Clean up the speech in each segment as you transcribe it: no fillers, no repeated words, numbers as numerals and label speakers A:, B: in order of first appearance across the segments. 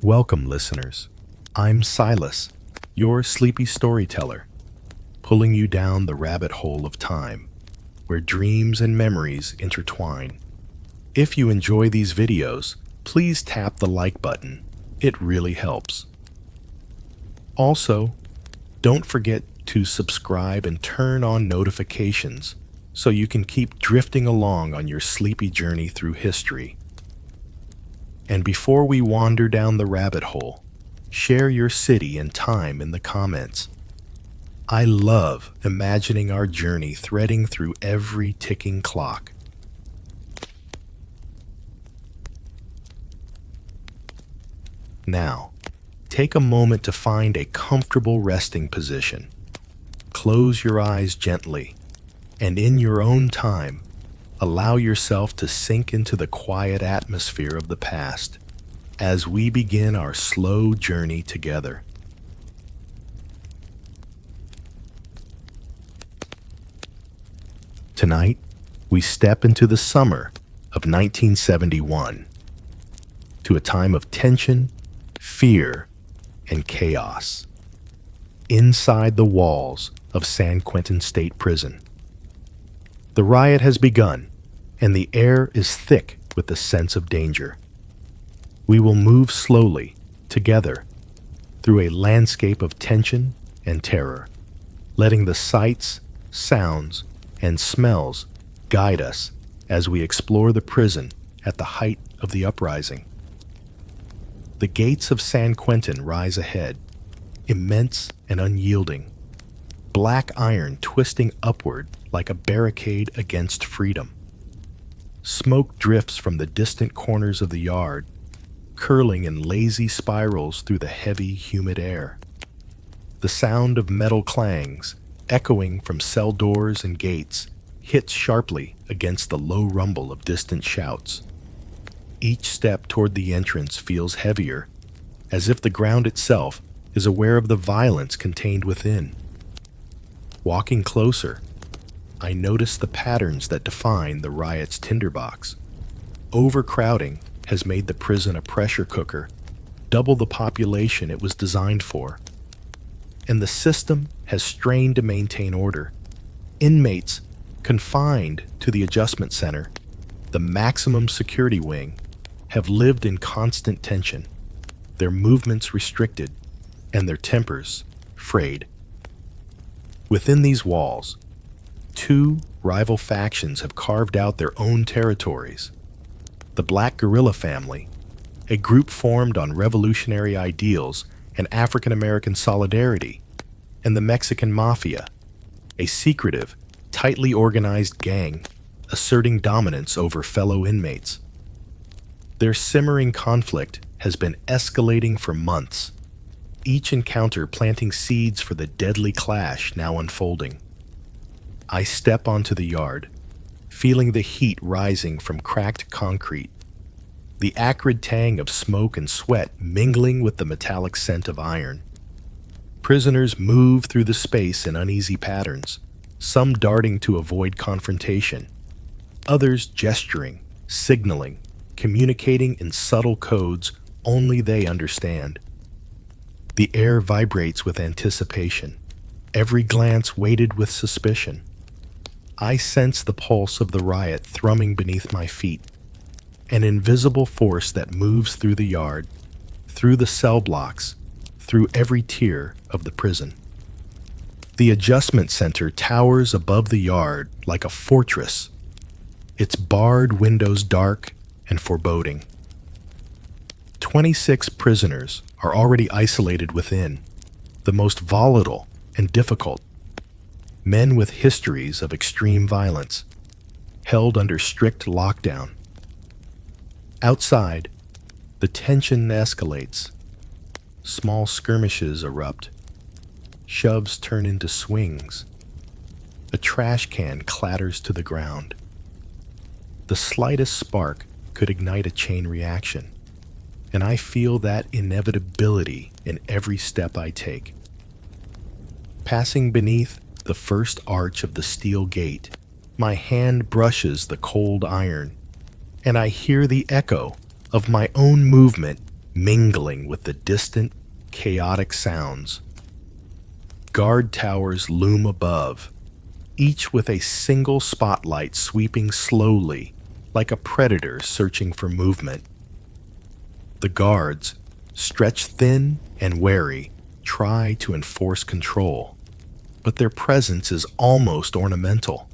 A: Welcome, listeners. I'm Silas, your Sleepy Storyteller, pulling you down the rabbit hole of time, where dreams and memories intertwine. If you enjoy these videos, please tap the like button. It really helps. Also, don't forget to subscribe and turn on notifications so you can keep drifting along on your sleepy journey through history. And before we wander down the rabbit hole, share your city and time in the comments. I love imagining our journey threading through every ticking clock. Now, take a moment to find a comfortable resting position. Close your eyes gently, and in your own time, allow yourself to sink into the quiet atmosphere of the past as we begin our slow journey together. Tonight, we step into the summer of 1971, to a time of tension, fear, and chaos, inside the walls of San Quentin State Prison. The riot has begun, and the air is thick with the sense of danger. We will move slowly, together, through a landscape of tension and terror, letting the sights, sounds, and smells guide us as we explore the prison at the height of the uprising. The gates of San Quentin rise ahead, immense and unyielding, black iron twisting upward like a barricade against freedom. Smoke drifts from the distant corners of the yard, curling in lazy spirals through the heavy, humid air. The sound of metal clangs, echoing from cell doors and gates, hits sharply against the low rumble of distant shouts. Each step toward the entrance feels heavier, as if the ground itself is aware of the violence contained within. Walking closer, I notice the patterns that define the riot's tinderbox. Overcrowding has made the prison a pressure cooker, double the population it was designed for. And the system has strained to maintain order. Inmates confined to the adjustment center, the maximum security wing, have lived in constant tension, their movements restricted, and their tempers frayed. Within these walls, two rival factions have carved out their own territories. The Black Guerrilla family, a group formed on revolutionary ideals and African American solidarity, and the Mexican Mafia, a secretive, tightly organized gang asserting dominance over fellow inmates. Their simmering conflict has been escalating for months, each encounter planting seeds for the deadly clash now unfolding. I step onto the yard, feeling the heat rising from cracked concrete, the acrid tang of smoke and sweat mingling with the metallic scent of iron. Prisoners move through the space in uneasy patterns, some darting to avoid confrontation, others gesturing, signaling, communicating in subtle codes only they understand. The air vibrates with anticipation, every glance weighted with suspicion. I sense the pulse of the riot thrumming beneath my feet, an invisible force that moves through the yard, through the cell blocks, through every tier of the prison. The adjustment center towers above the yard like a fortress, its barred windows dark and foreboding. 26 prisoners are already isolated within, the most volatile and difficult. Men with histories of extreme violence, held under strict lockdown. Outside, the tension escalates. Small skirmishes erupt. Shoves turn into swings. A trash can clatters to the ground. The slightest spark could ignite a chain reaction, and I feel that inevitability in every step I take. Passing beneath the first arch of the steel gate, my hand brushes the cold iron, and I hear the echo of my own movement mingling with the distant, chaotic sounds. Guard towers loom above, each with a single spotlight sweeping slowly, like a predator searching for movement. The guards, stretched thin and wary, try to enforce control, but their presence is almost ornamental,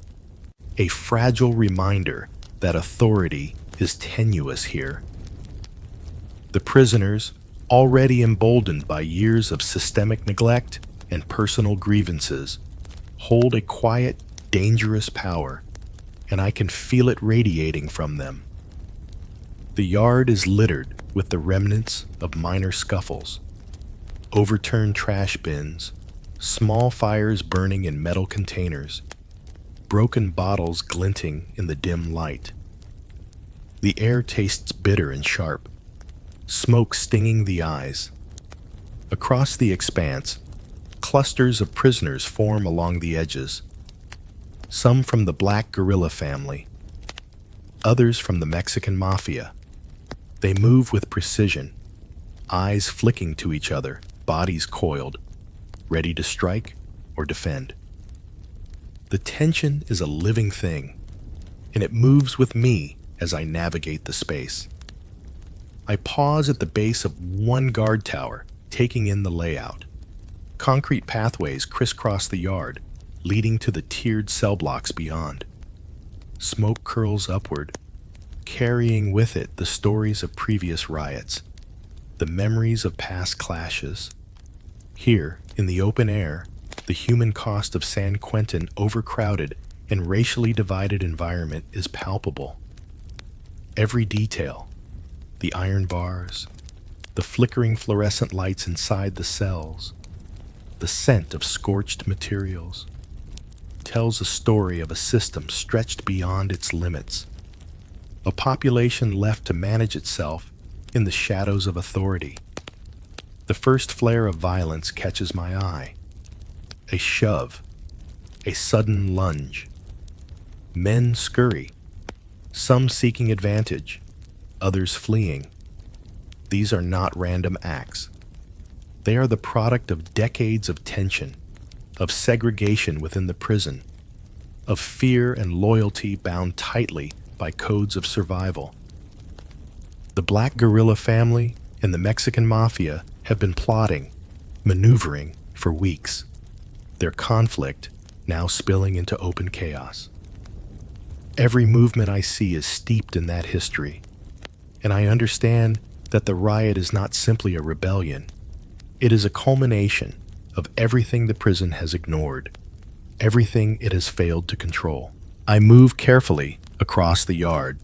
A: a fragile reminder that authority is tenuous here. The prisoners, already emboldened by years of systemic neglect and personal grievances, hold a quiet, dangerous power, and I can feel it radiating from them. The yard is littered with the remnants of minor scuffles, overturned trash bins, small fires burning in metal containers, broken bottles glinting in the dim light. The air tastes bitter and sharp, smoke stinging the eyes. Across the expanse, clusters of prisoners form along the edges, some from the black guerrilla family, others from the Mexican mafia. They move with precision, eyes flicking to each other, bodies coiled, ready to strike or defend. The tension is a living thing, and it moves with me as I navigate the space. I pause at the base of one guard tower, taking in the layout. Concrete pathways crisscross the yard, leading to the tiered cell blocks beyond. Smoke curls upward, carrying with it the stories of previous riots, the memories of past clashes. Here, in the open air, the human cost of San Quentin overcrowded and racially divided environment is palpable. Every detail, the iron bars, the flickering fluorescent lights inside the cells, the scent of scorched materials, tells a story of a system stretched beyond its limits, a population left to manage itself in the shadows of authority. The first flare of violence catches my eye. A shove, a sudden lunge. Men scurry, some seeking advantage, others fleeing. These are not random acts. They are the product of decades of tension, of segregation within the prison, of fear and loyalty bound tightly by codes of survival. The black guerrilla family and the Mexican mafia have been plotting, maneuvering for weeks, their conflict now spilling into open chaos. Every movement I see is steeped in that history, and I understand that the riot is not simply a rebellion. It is a culmination of everything the prison has ignored, everything it has failed to control. I move carefully across the yard,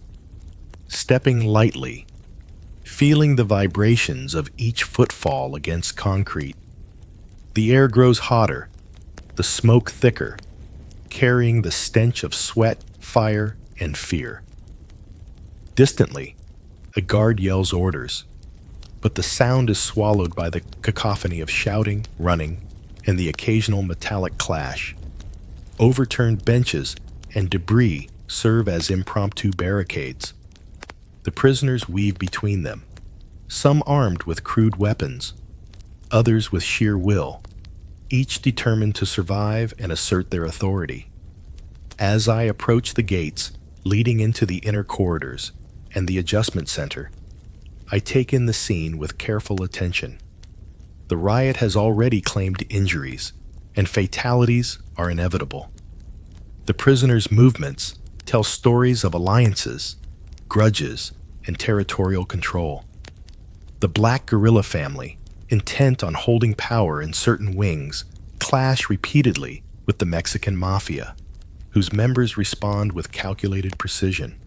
A: stepping lightly, feeling the vibrations of each footfall against concrete. The air grows hotter, the smoke thicker, carrying the stench of sweat, fire, and fear. Distantly, a guard yells orders, but the sound is swallowed by the cacophony of shouting, running, and the occasional metallic clash. Overturned benches and debris serve as impromptu barricades. The prisoners weave between them, some armed with crude weapons, others with sheer will, each determined to survive and assert their authority. As I approach the gates leading into the inner corridors and the adjustment center, I take in the scene with careful attention. The riot has already claimed injuries, and fatalities are inevitable. The prisoners' movements tell stories of alliances, grudges, and territorial control. The black guerrilla family, intent on holding power in certain wings, clash repeatedly with the Mexican mafia, whose members respond with calculated precision.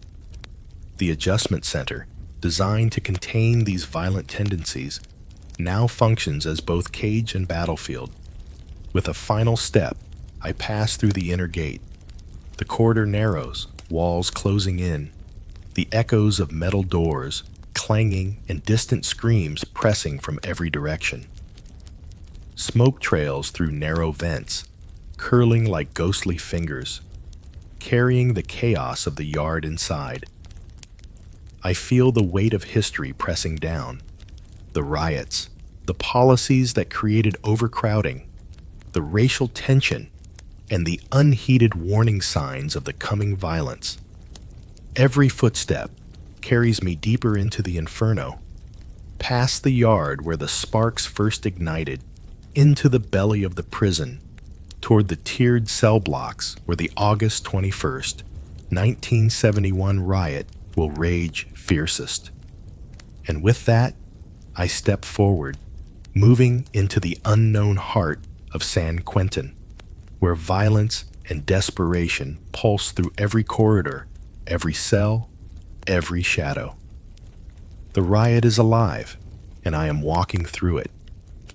A: The adjustment center, designed to contain these violent tendencies, now functions as both cage and battlefield. With a final step, I pass through the inner gate. The corridor narrows, walls closing in, the echoes of metal doors clanging and distant screams pressing from every direction. Smoke trails through narrow vents, curling like ghostly fingers, carrying the chaos of the yard inside. I feel the weight of history pressing down, The riots, the policies that created overcrowding, the racial tension, and the unheeded warning signs of the coming violence. Every footstep carries me deeper into the inferno, past the yard where the sparks first ignited, into the belly of the prison, toward the tiered cell blocks where the August 21st, 1971 riot will rage fiercest. And with that, I step forward, moving into the unknown heart of San Quentin, where violence and desperation pulse through every corridor, every cell, every shadow. The riot is alive, and I am walking through it,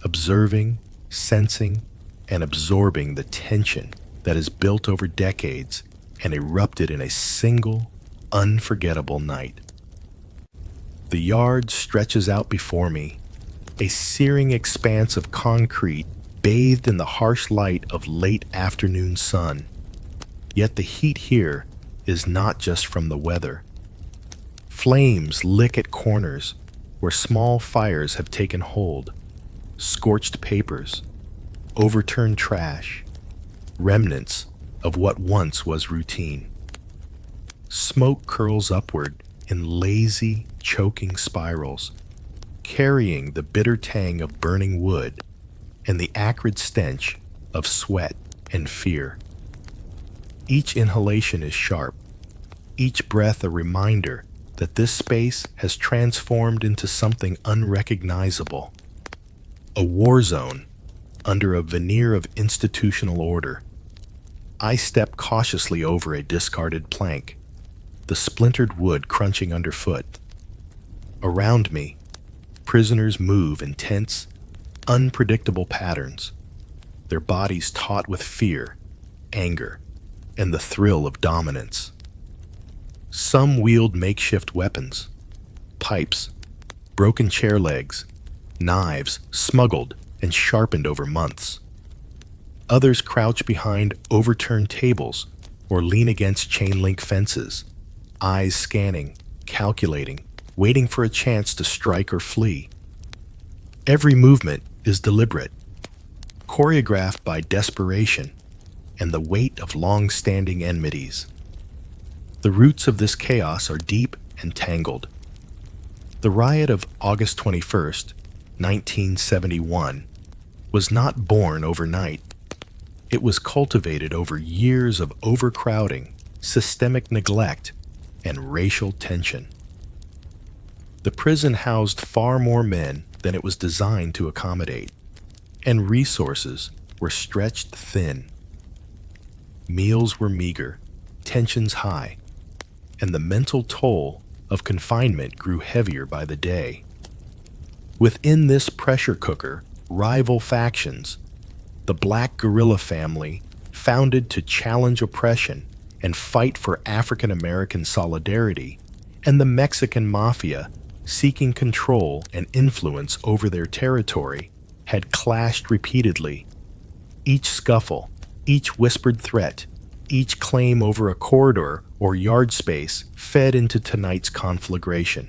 A: observing, sensing, and absorbing the tension that is built over decades and erupted in a single, unforgettable night. The yard stretches out before me, a searing expanse of concrete bathed in the harsh light of late afternoon sun. Yet the heat here is not just from the weather. Flames lick at corners where small fires have taken hold, scorched papers, overturned trash, remnants of what once was routine. Smoke curls upward in lazy, choking spirals, carrying the bitter tang of burning wood and the acrid stench of sweat and fear. Each inhalation is sharp, each breath a reminder that this space has transformed into something unrecognizable, a war zone under a veneer of institutional order. I step cautiously over a discarded plank, the splintered wood crunching underfoot. Around me, prisoners move in tense, unpredictable patterns, their bodies taut with fear, anger, and the thrill of dominance. Some wield makeshift weapons, pipes, broken chair legs, knives smuggled and sharpened over months. Others crouch behind overturned tables or lean against chain-link fences, eyes scanning, calculating, waiting for a chance to strike or flee. Every movement is deliberate, choreographed by desperation and the weight of long-standing enmities. The roots of this chaos are deep and tangled. The riot of August 21st, 1971, was not born overnight. It was cultivated over years of overcrowding, systemic neglect, and racial tension. The prison housed far more men than it was designed to accommodate, and resources were stretched thin. Meals were meager, tensions high, and the mental toll of confinement grew heavier by the day. Within this pressure cooker, rival factions, the Black guerrilla family, founded to challenge oppression and fight for African American solidarity, and the Mexican mafia, seeking control and influence over their territory, had clashed repeatedly. Each scuffle, each whispered threat, each claim over a corridor or yard space fed into tonight's conflagration.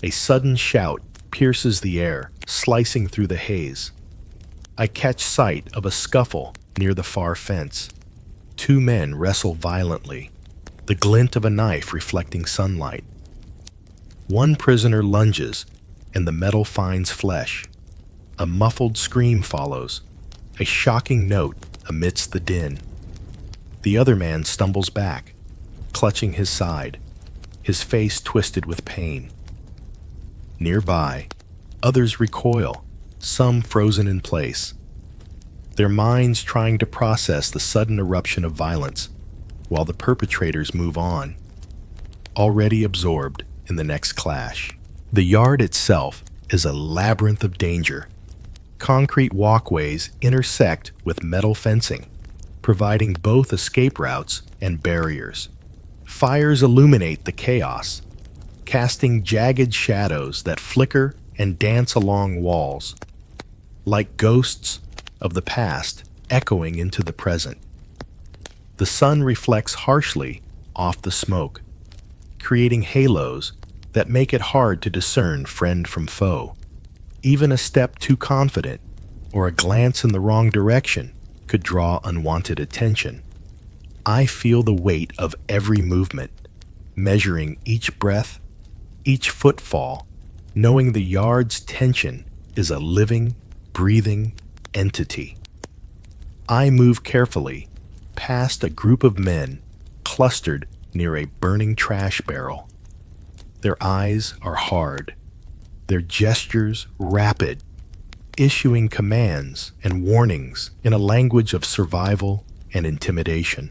A: A sudden shout pierces the air, slicing through the haze. I catch sight of a scuffle near the far fence. Two men wrestle violently, the glint of a knife reflecting sunlight. One prisoner lunges, and the metal finds flesh. A muffled scream follows, a shocking note amidst the din. The other man stumbles back, clutching his side, his face twisted with pain. Nearby, others recoil, some frozen in place, their minds trying to process the sudden eruption of violence, while the perpetrators move on, already absorbed in the next clash. The yard itself is a labyrinth of danger. Concrete walkways intersect with metal fencing, providing both escape routes and barriers. Fires illuminate the chaos, casting jagged shadows that flicker and dance along walls, like ghosts of the past echoing into the present. The sun reflects harshly off the smoke, creating halos that make it hard to discern friend from foe. Even a step too confident or a glance in the wrong direction could draw unwanted attention. I feel the weight of every movement, measuring each breath, each footfall, knowing the yard's tension is a living, breathing entity. I move carefully past a group of men clustered near a burning trash barrel. Their eyes are hard, their gestures rapid, issuing commands and warnings in a language of survival and intimidation.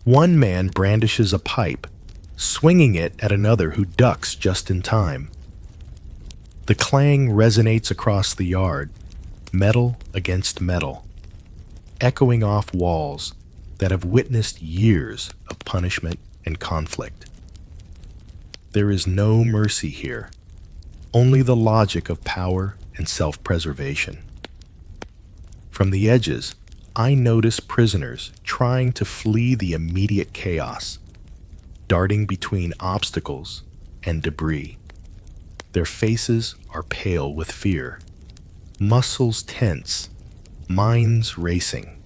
A: One man brandishes a pipe, swinging it at another who ducks just in time. The clang resonates across the yard, metal against metal, echoing off walls that have witnessed years of punishment and conflict. There is no mercy here, only the logic of power and self-preservation. From the edges, I notice prisoners trying to flee the immediate chaos, darting between obstacles and debris. Their faces are pale with fear, muscles tense, minds racing.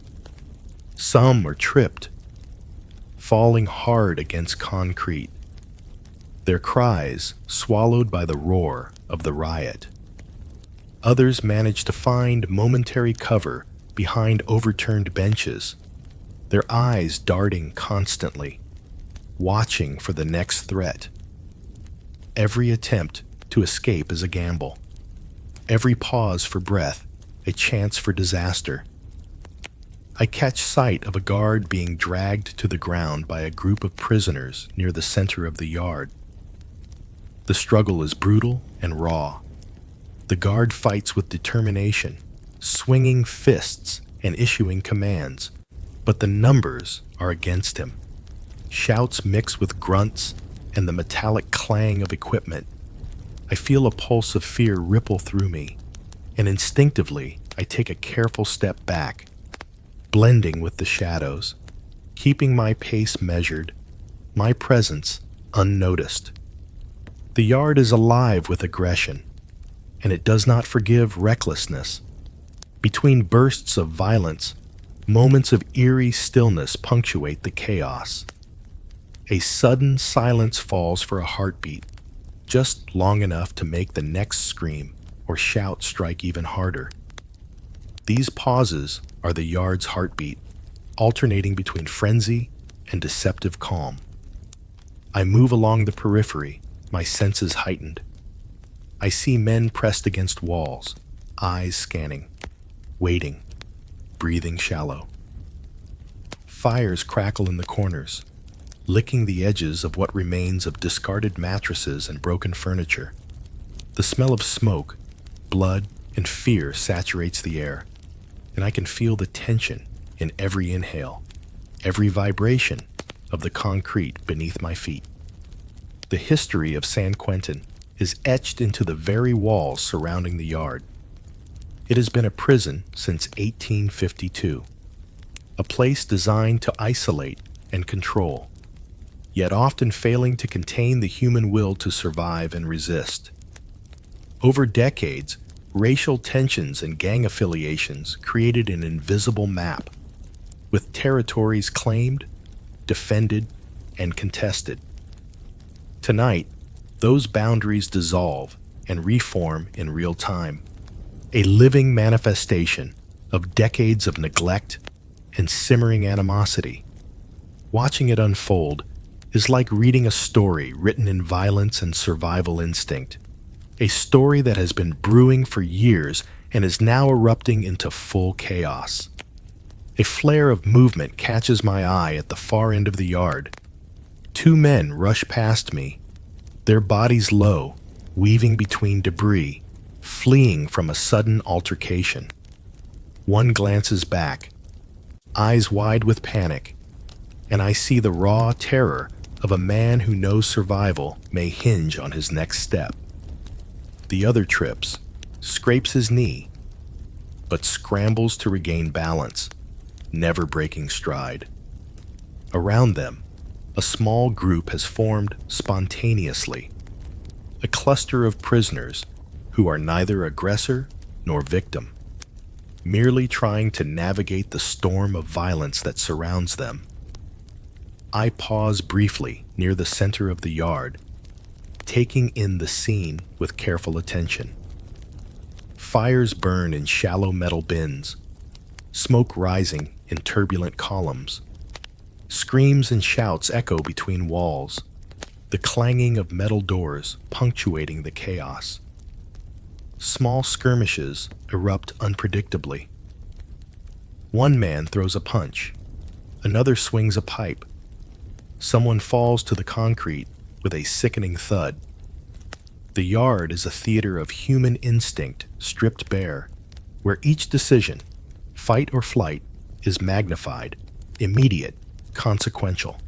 A: Some are tripped, falling hard against concrete, their cries swallowed by the roar of the riot. Others manage to find momentary cover behind overturned benches, their eyes darting constantly, watching for the next threat. Every attempt to escape is a gamble. Every pause for breath, a chance for disaster. I catch sight of a guard being dragged to the ground by a group of prisoners near the center of the yard. The struggle is brutal and raw. The guard fights with determination, swinging fists and issuing commands, but the numbers are against him. Shouts mix with grunts and the metallic clang of equipment. I feel a pulse of fear ripple through me, and instinctively I take a careful step back, blending with the shadows, keeping my pace measured, my presence unnoticed. The yard is alive with aggression, and it does not forgive recklessness. Between bursts of violence, moments of eerie stillness punctuate the chaos. A sudden silence falls for a heartbeat, just long enough to make the next scream or shout strike even harder. These pauses are the yard's heartbeat, alternating between frenzy and deceptive calm. I move along the periphery, my senses heightened. I see men pressed against walls, eyes scanning, waiting, breathing shallow. Fires crackle in the corners, licking the edges of what remains of discarded mattresses and broken furniture. The smell of smoke, blood, and fear saturates the air, and I can feel the tension in every inhale, every vibration of the concrete beneath my feet. The history of San Quentin is etched into the very walls surrounding the yard. It has been a prison since 1852, a place designed to isolate and control, yet often failing to contain the human will to survive and resist. Over decades, racial tensions and gang affiliations created an invisible map, with territories claimed, defended, and contested. Tonight, those boundaries dissolve and reform in real time, a living manifestation of decades of neglect and simmering animosity. Watching it unfold is like reading a story written in violence and survival instinct, a story that has been brewing for years and is now erupting into full chaos. A flare of movement catches my eye at the far end of the yard. Two men rush past me, their bodies low, weaving between debris, fleeing from a sudden altercation. One glances back, eyes wide with panic, and I see the raw terror of a man who knows survival may hinge on his next step. The other trips, scrapes his knee, but scrambles to regain balance, never breaking stride. Around them, a small group has formed spontaneously, a cluster of prisoners who are neither aggressor nor victim, merely trying to navigate the storm of violence that surrounds them. I pause briefly near the center of the yard, taking in the scene with careful attention. Fires burn in shallow metal bins, smoke rising in turbulent columns. Screams and shouts echo between walls, the clanging of metal doors punctuating the chaos. Small skirmishes erupt unpredictably. One man throws a punch, another swings a pipe. Someone falls to the concrete with a sickening thud. The yard is a theater of human instinct stripped bare, where each decision, fight or flight, is magnified, immediate, consequential.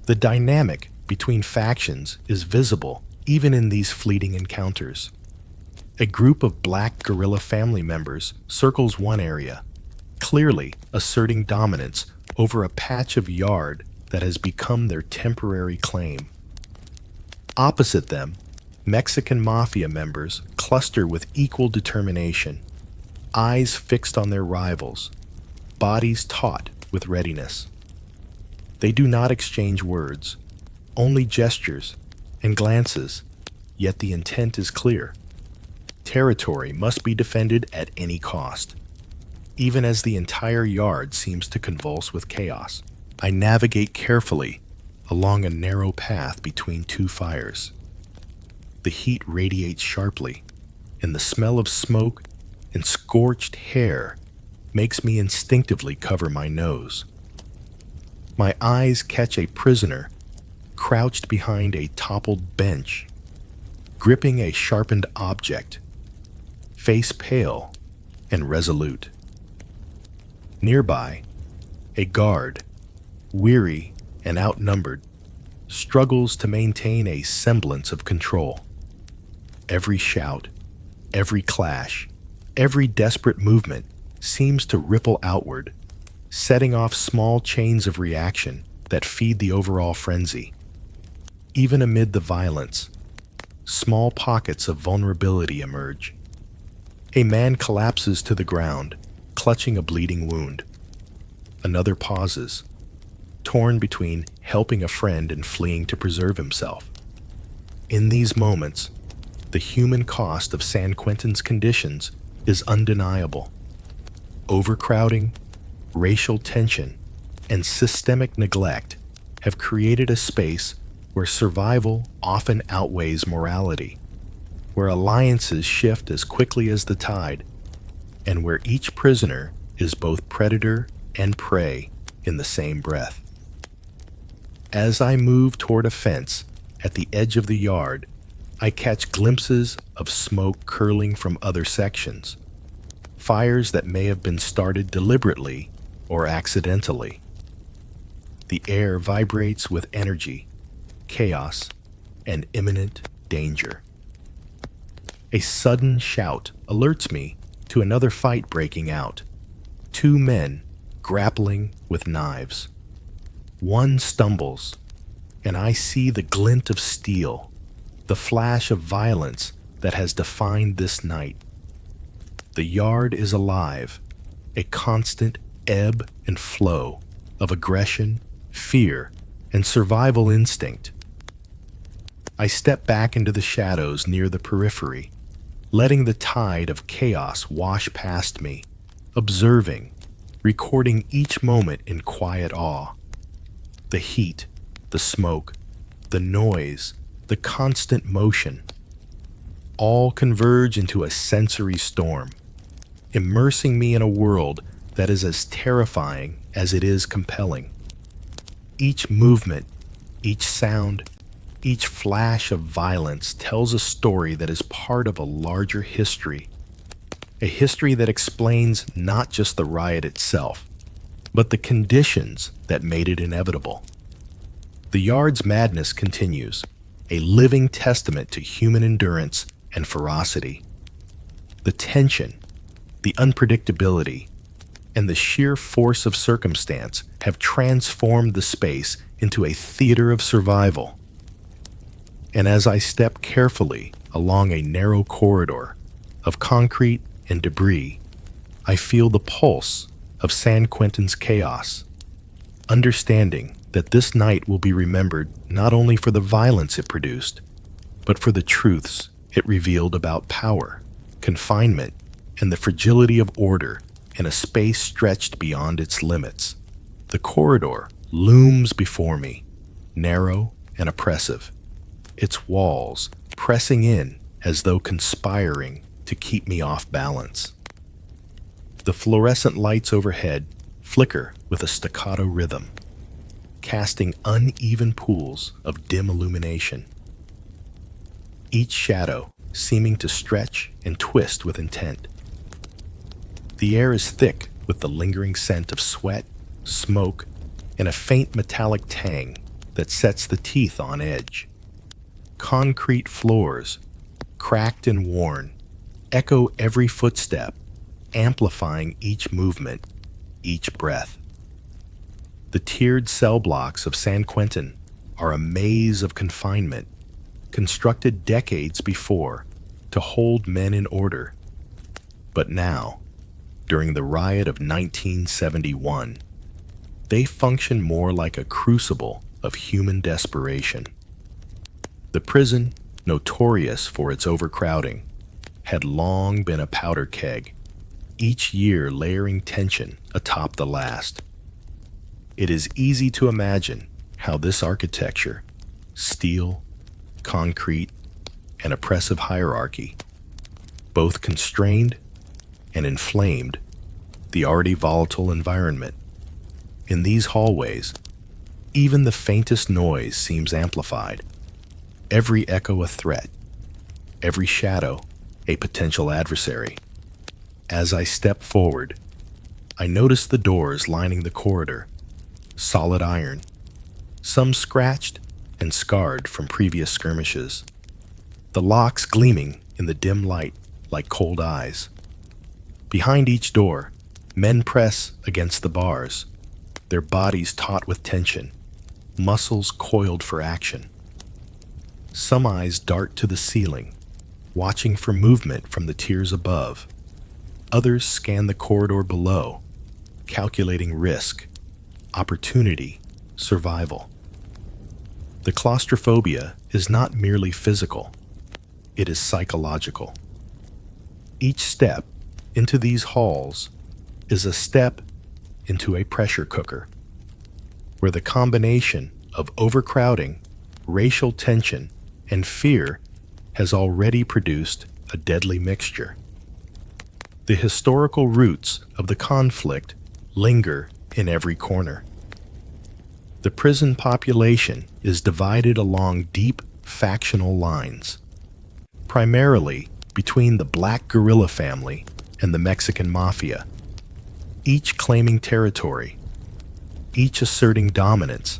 A: The dynamic between factions is visible even in these fleeting encounters. A group of black guerrilla family members circles one area, clearly asserting dominance over a patch of yard that has become their temporary claim. Opposite them, Mexican mafia members cluster with equal determination, eyes fixed on their rivals, bodies taut with readiness. They do not exchange words, only gestures and glances, yet the intent is clear. Territory must be defended at any cost. Even as the entire yard seems to convulse with chaos, I navigate carefully along a narrow path between two fires. The heat radiates sharply, and the smell of smoke and scorched hair makes me instinctively cover my nose. My eyes catch a prisoner crouched behind a toppled bench, gripping a sharpened object, face pale and resolute. Nearby, a guard, weary and outnumbered, struggles to maintain a semblance of control. Every shout, every clash, every desperate movement seems to ripple outward, setting off small chains of reaction that feed the overall frenzy. Even amid the violence, small pockets of vulnerability emerge. A man collapses to the ground, clutching a bleeding wound. Another pauses, torn between helping a friend and fleeing to preserve himself. In these moments, the human cost of San Quentin's conditions is undeniable. Overcrowding, racial tension, and systemic neglect have created a space where survival often outweighs morality, where alliances shift as quickly as the tide, and where each prisoner is both predator and prey in the same breath. As I move toward a fence at the edge of the yard, I catch glimpses of smoke curling from other sections, fires that may have been started deliberately or accidentally. The air vibrates with energy, chaos, and imminent danger. A sudden shout alerts me to another fight breaking out. Two men grappling with knives. One stumbles, and I see the glint of steel, the flash of violence that has defined this night. The yard is alive, a constant ebb and flow of aggression, fear, and survival instinct. I step back into the shadows near the periphery, letting the tide of chaos wash past me, observing, recording each moment in quiet awe. The heat, the smoke, the noise, the constant motion, all converge into a sensory storm, immersing me in a world that is as terrifying as it is compelling. Each movement, each sound, each flash of violence tells a story that is part of a larger history, a history that explains not just the riot itself, but the conditions that made it inevitable. The yard's madness continues, a living testament to human endurance and ferocity. The tension, the unpredictability, and the sheer force of circumstance have transformed the space into a theater of survival. And as I step carefully along a narrow corridor of concrete and debris, I feel the pulse of San Quentin's chaos, understanding that this night will be remembered not only for the violence it produced, but for the truths it revealed about power, confinement, and the fragility of order in a space stretched beyond its limits. The corridor looms before me, narrow and oppressive, its walls pressing in as though conspiring to keep me off balance. The fluorescent lights overhead flicker with a staccato rhythm, casting uneven pools of dim illumination, each shadow seeming to stretch and twist with intent. The air is thick with the lingering scent of sweat, smoke, and a faint metallic tang that sets the teeth on edge. Concrete floors, cracked and worn, echo every footstep, amplifying each movement, each breath. The tiered cell blocks of San Quentin are a maze of confinement, constructed decades before to hold men in order. But now, during the riot of 1971, they function more like a crucible of human desperation. The prison, notorious for its overcrowding, had long been a powder keg, each year layering tension atop the last. It is easy to imagine how this architecture, steel, concrete, and oppressive hierarchy, both constrained and inflamed the already volatile environment. In these hallways, even the faintest noise seems amplified, every echo a threat, every shadow a potential adversary. As I step forward, I notice the doors lining the corridor, solid iron, some scratched and scarred from previous skirmishes, the locks gleaming in the dim light like cold eyes. Behind each door, men press against the bars, their bodies taut with tension, muscles coiled for action. Some eyes dart to the ceiling, watching for movement from the tiers above. Others scan the corridor below, calculating risk, opportunity, survival. The claustrophobia is not merely physical, it is psychological. Each step into these halls is a step into a pressure cooker, where the combination of overcrowding, racial tension, and fear has already produced a deadly mixture. The historical roots of the conflict linger in every corner. The prison population is divided along deep factional lines, primarily between the Black guerrilla family and the Mexican mafia, each claiming territory, each asserting dominance,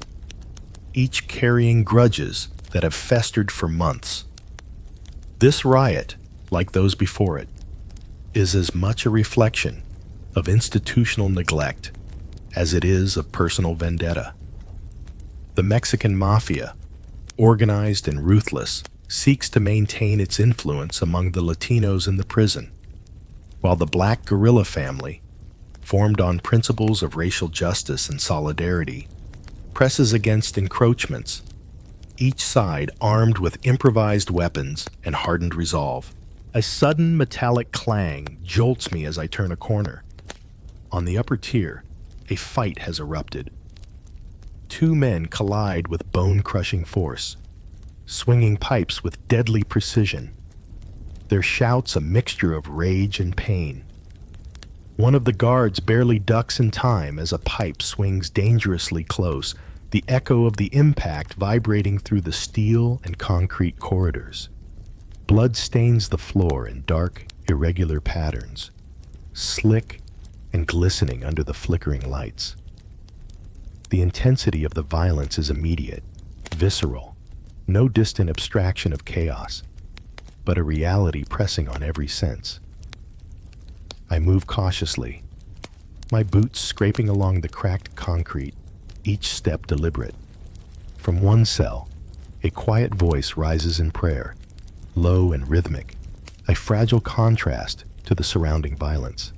A: each carrying grudges that have festered for months. This riot, like those before it, is as much a reflection of institutional neglect as it is of personal vendetta. The Mexican mafia, organized and ruthless, seeks to maintain its influence among the Latinos in the prison, while the Black guerrilla family, formed on principles of racial justice and solidarity, presses against encroachments, each side armed with improvised weapons and hardened resolve. A sudden metallic clang jolts me as I turn a corner. On the upper tier, a fight has erupted. Two men collide with bone-crushing force, swinging pipes with deadly precision, their shouts a mixture of rage and pain. One of the guards barely ducks in time as a pipe swings dangerously close, the echo of the impact vibrating through the steel and concrete corridors. Blood stains the floor in dark, irregular patterns, slick and glistening under the flickering lights. The intensity of the violence is immediate, visceral, no distant abstraction of chaos, but a reality pressing on every sense. I move cautiously, my boots scraping along the cracked concrete, each step deliberate. From one cell, a quiet voice rises in prayer, low and rhythmic, a fragile contrast to the surrounding violence.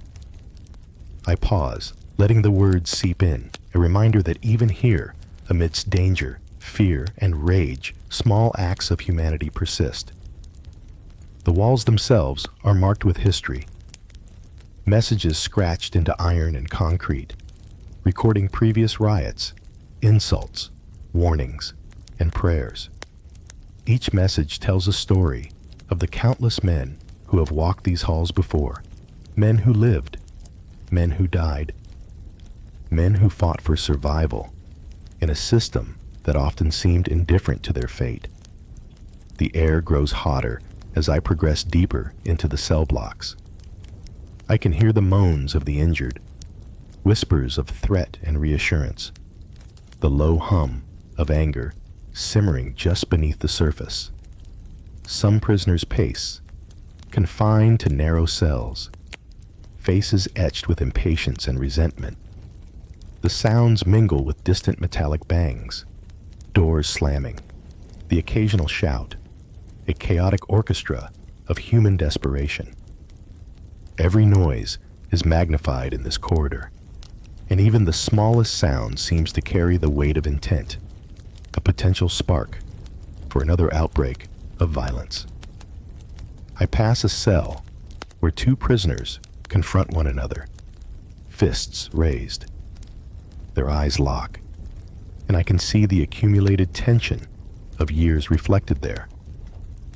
A: I pause, letting the words seep in, a reminder that even here, amidst danger, fear, and rage, small acts of humanity persist. The walls themselves are marked with history, messages scratched into iron and concrete, recording previous riots, insults, warnings, and prayers. Each message tells a story of the countless men who have walked these halls before, men who lived, men who died, men who fought for survival in a system that often seemed indifferent to their fate. The air grows hotter as I progress deeper into the cell blocks. I can hear the moans of the injured, whispers of threat and reassurance, the low hum of anger simmering just beneath the surface. Some prisoners pace, confined to narrow cells, faces etched with impatience and resentment. The sounds mingle with distant metallic bangs, doors slamming, the occasional shout, a chaotic orchestra of human desperation. Every noise is magnified in this corridor, and even the smallest sound seems to carry the weight of intent, a potential spark for another outbreak of violence. I pass a cell where two prisoners confront one another, fists raised. Their eyes lock, and I can see the accumulated tension of years reflected there.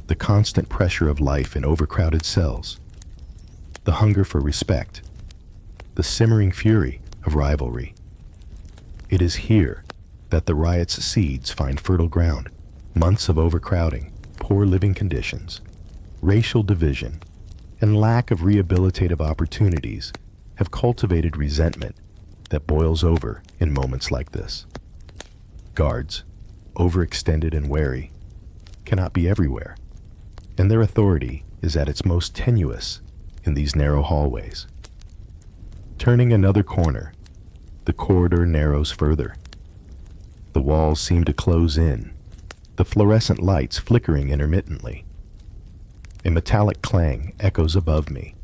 A: The constant pressure of life in overcrowded cells, the hunger for respect, the simmering fury of rivalry. It is here that the riot's seeds find fertile ground. Months of overcrowding, poor living conditions, racial division, and lack of rehabilitative opportunities have cultivated resentment that boils over in moments like this. Guards, overextended and wary, cannot be everywhere, and their authority is at its most tenuous in these narrow hallways. Turning another corner, the corridor narrows further. The walls seem to close in, the fluorescent lights flickering intermittently. A metallic clang echoes above me,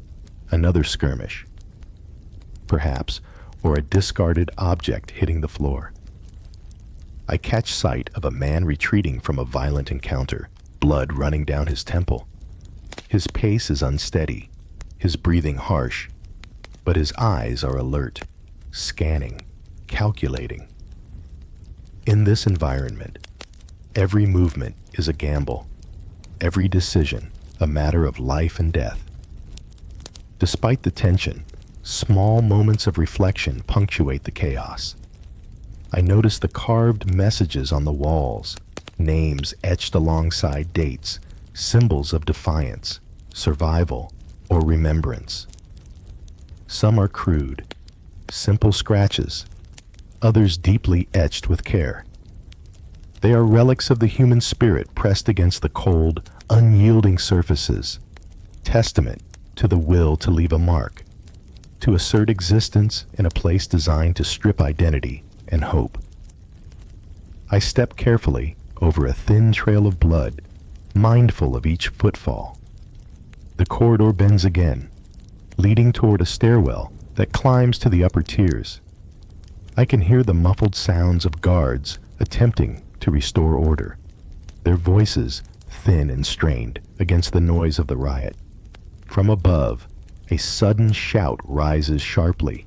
A: another skirmish, perhaps, or a discarded object hitting the floor. I catch sight of a man retreating from a violent encounter, blood running down his temple. His pace is unsteady, his breathing harsh, but his eyes are alert, scanning, calculating. In this environment, every movement is a gamble, every decision a matter of life and death. Despite the tension, small moments of reflection punctuate the chaos. I notice the carved messages on the walls, names etched alongside dates, symbols of defiance, survival, or remembrance. Some are crude, simple scratches, others deeply etched with care. They are relics of the human spirit pressed against the cold, unyielding surfaces, testament to the will to leave a mark, to assert existence in a place designed to strip identity and hope. I step carefully over a thin trail of blood, mindful of each footfall. The corridor bends again, leading toward a stairwell that climbs to the upper tiers. I can hear the muffled sounds of guards attempting to restore order, their voices thin and strained against the noise of the riot. From above, a sudden shout rises sharply.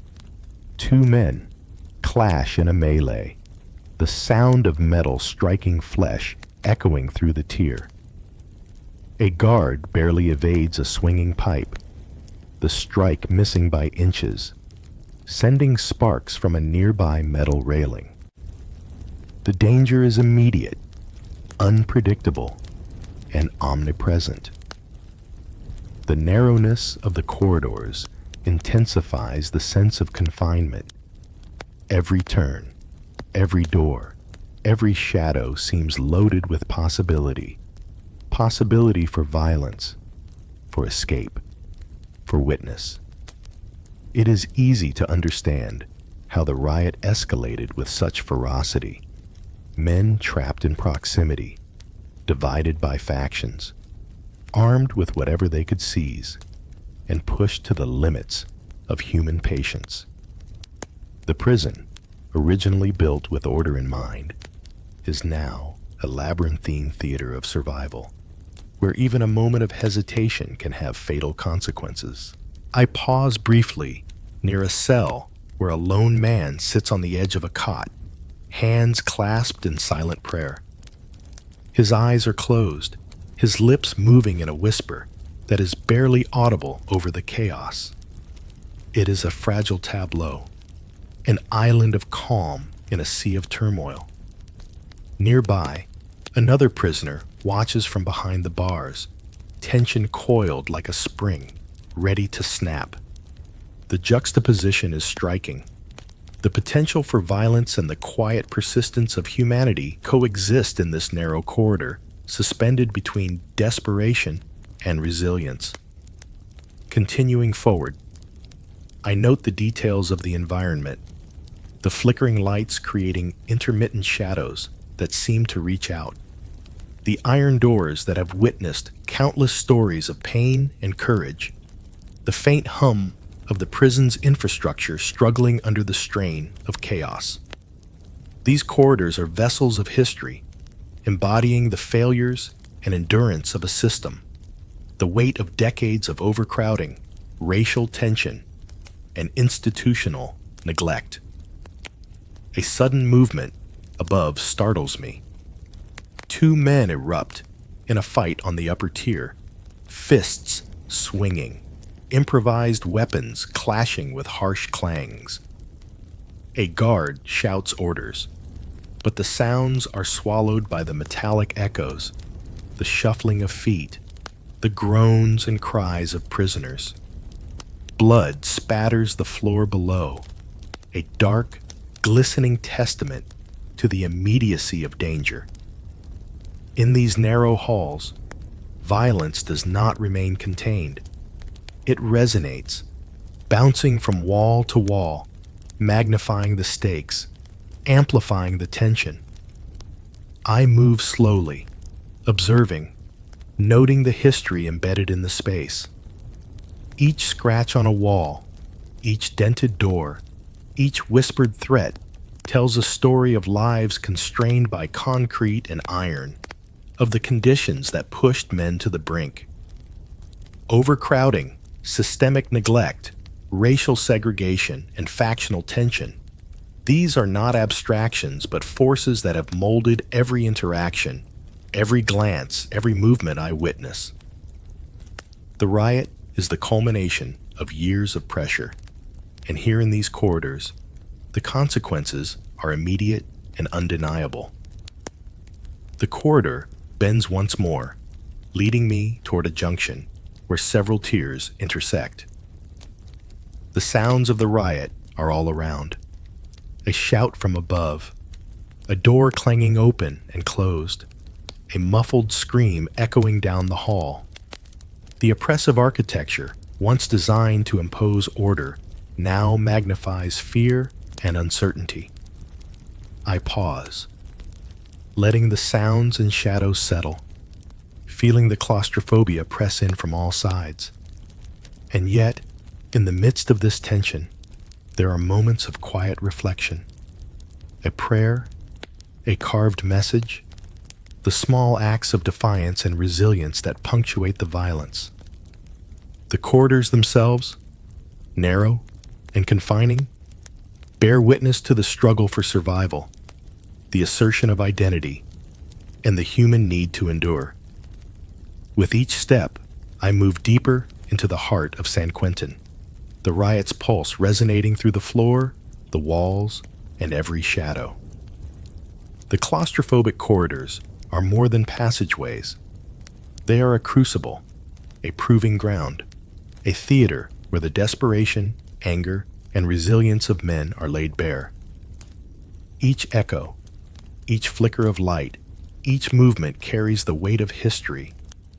A: Two men clash in a melee, the sound of metal striking flesh echoing through the tier. A guard barely evades a swinging pipe, the strike missing by inches, sending sparks from a nearby metal railing. The danger is immediate, unpredictable, and omnipresent. The narrowness of the corridors intensifies the sense of confinement. Every turn, every door, every shadow seems loaded with possibility. Possibility for violence, for escape, for witness. It is easy to understand how the riot escalated with such ferocity. Men trapped in proximity, divided by factions, armed with whatever they could seize, and pushed to the limits of human patience. The prison, originally built with order in mind, is now a labyrinthine theater of survival, where even a moment of hesitation can have fatal consequences. I pause briefly near a cell where a lone man sits on the edge of a cot, hands clasped in silent prayer. His eyes are closed, his lips moving in a whisper that is barely audible over the chaos. It is a fragile tableau, an island of calm in a sea of turmoil. Nearby, another prisoner watches from behind the bars, tension coiled like a spring, ready to snap. The juxtaposition is striking. The potential for violence and the quiet persistence of humanity coexist in this narrow corridor, suspended between desperation and resilience. Continuing forward, I note the details of the environment, the flickering lights creating intermittent shadows that seem to reach out, the iron doors that have witnessed countless stories of pain and courage, the faint hum of the prison's infrastructure struggling under the strain of chaos. These corridors are vessels of history, embodying the failures and endurance of a system, the weight of decades of overcrowding, racial tension, and institutional neglect. A sudden movement above startles me. Two men erupt in a fight on the upper tier, fists swinging, improvised weapons clashing with harsh clangs. A guard shouts orders, but the sounds are swallowed by the metallic echoes, the shuffling of feet, the groans and cries of prisoners. Blood spatters the floor below, a dark, glistening testament to the immediacy of danger. In these narrow halls, violence does not remain contained. It resonates, bouncing from wall to wall, magnifying the stakes, amplifying the tension. I move slowly, observing, noting the history embedded in the space. Each scratch on a wall, each dented door, each whispered threat tells a story of lives constrained by concrete and iron, of the conditions that pushed men to the brink. Overcrowding, systemic neglect, racial segregation, and factional tension. These are not abstractions, but forces that have molded every interaction, every glance, every movement I witness. The riot is the culmination of years of pressure, and here in these corridors, the consequences are immediate and undeniable. The corridor bends once more, leading me toward a junction where several tiers intersect. The sounds of the riot are all around. A shout from above, a door clanging open and closed, a muffled scream echoing down the hall. The oppressive architecture, once designed to impose order, now magnifies fear and uncertainty. I pause, letting the sounds and shadows settle, feeling the claustrophobia press in from all sides. And yet, in the midst of this tension, there are moments of quiet reflection. A prayer, a carved message, the small acts of defiance and resilience that punctuate the violence. The corridors themselves, narrow and confining, bear witness to the struggle for survival, the assertion of identity, and the human need to endure. With each step, I move deeper into the heart of San Quentin, the riot's pulse resonating through the floor, the walls, and every shadow. The claustrophobic corridors are more than passageways. They are a crucible, a proving ground, a theater where the desperation, anger, and resilience of men are laid bare. Each echo, each flicker of light, each movement carries the weight of history,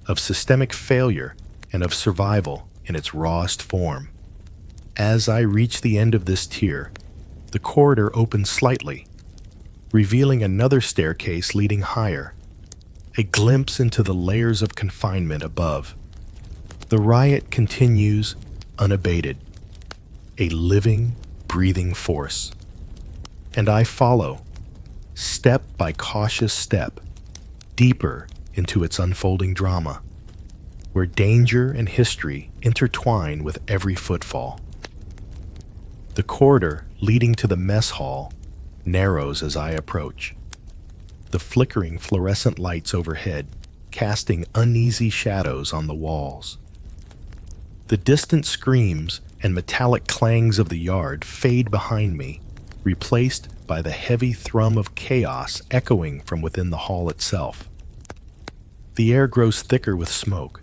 A: of systemic failure, and of survival in its rawest form. As I reach the end of this tier, the corridor opens slightly, revealing another staircase leading higher, a glimpse into the layers of confinement above. The riot continues unabated, a living, breathing force. And I follow, step by cautious step, deeper into its unfolding drama, where danger and history intertwine with every footfall. The corridor leading to the mess hall narrows as I approach, the flickering fluorescent lights overhead casting uneasy shadows on the walls. The distant screams and metallic clangs of the yard fade behind me, replaced by the heavy thrum of chaos echoing from within the hall itself. The air grows thicker with smoke,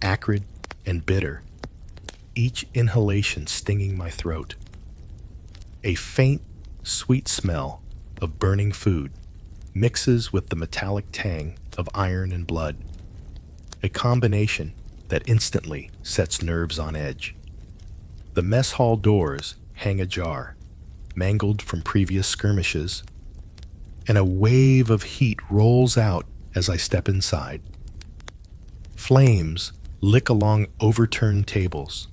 A: acrid and bitter, each inhalation stinging my throat. A faint, sweet smell of burning food mixes with the metallic tang of iron and blood, a combination that instantly sets nerves on edge. The mess hall doors hang ajar, mangled from previous skirmishes, and a wave of heat rolls out as I step inside. Flames lick along overturned tables,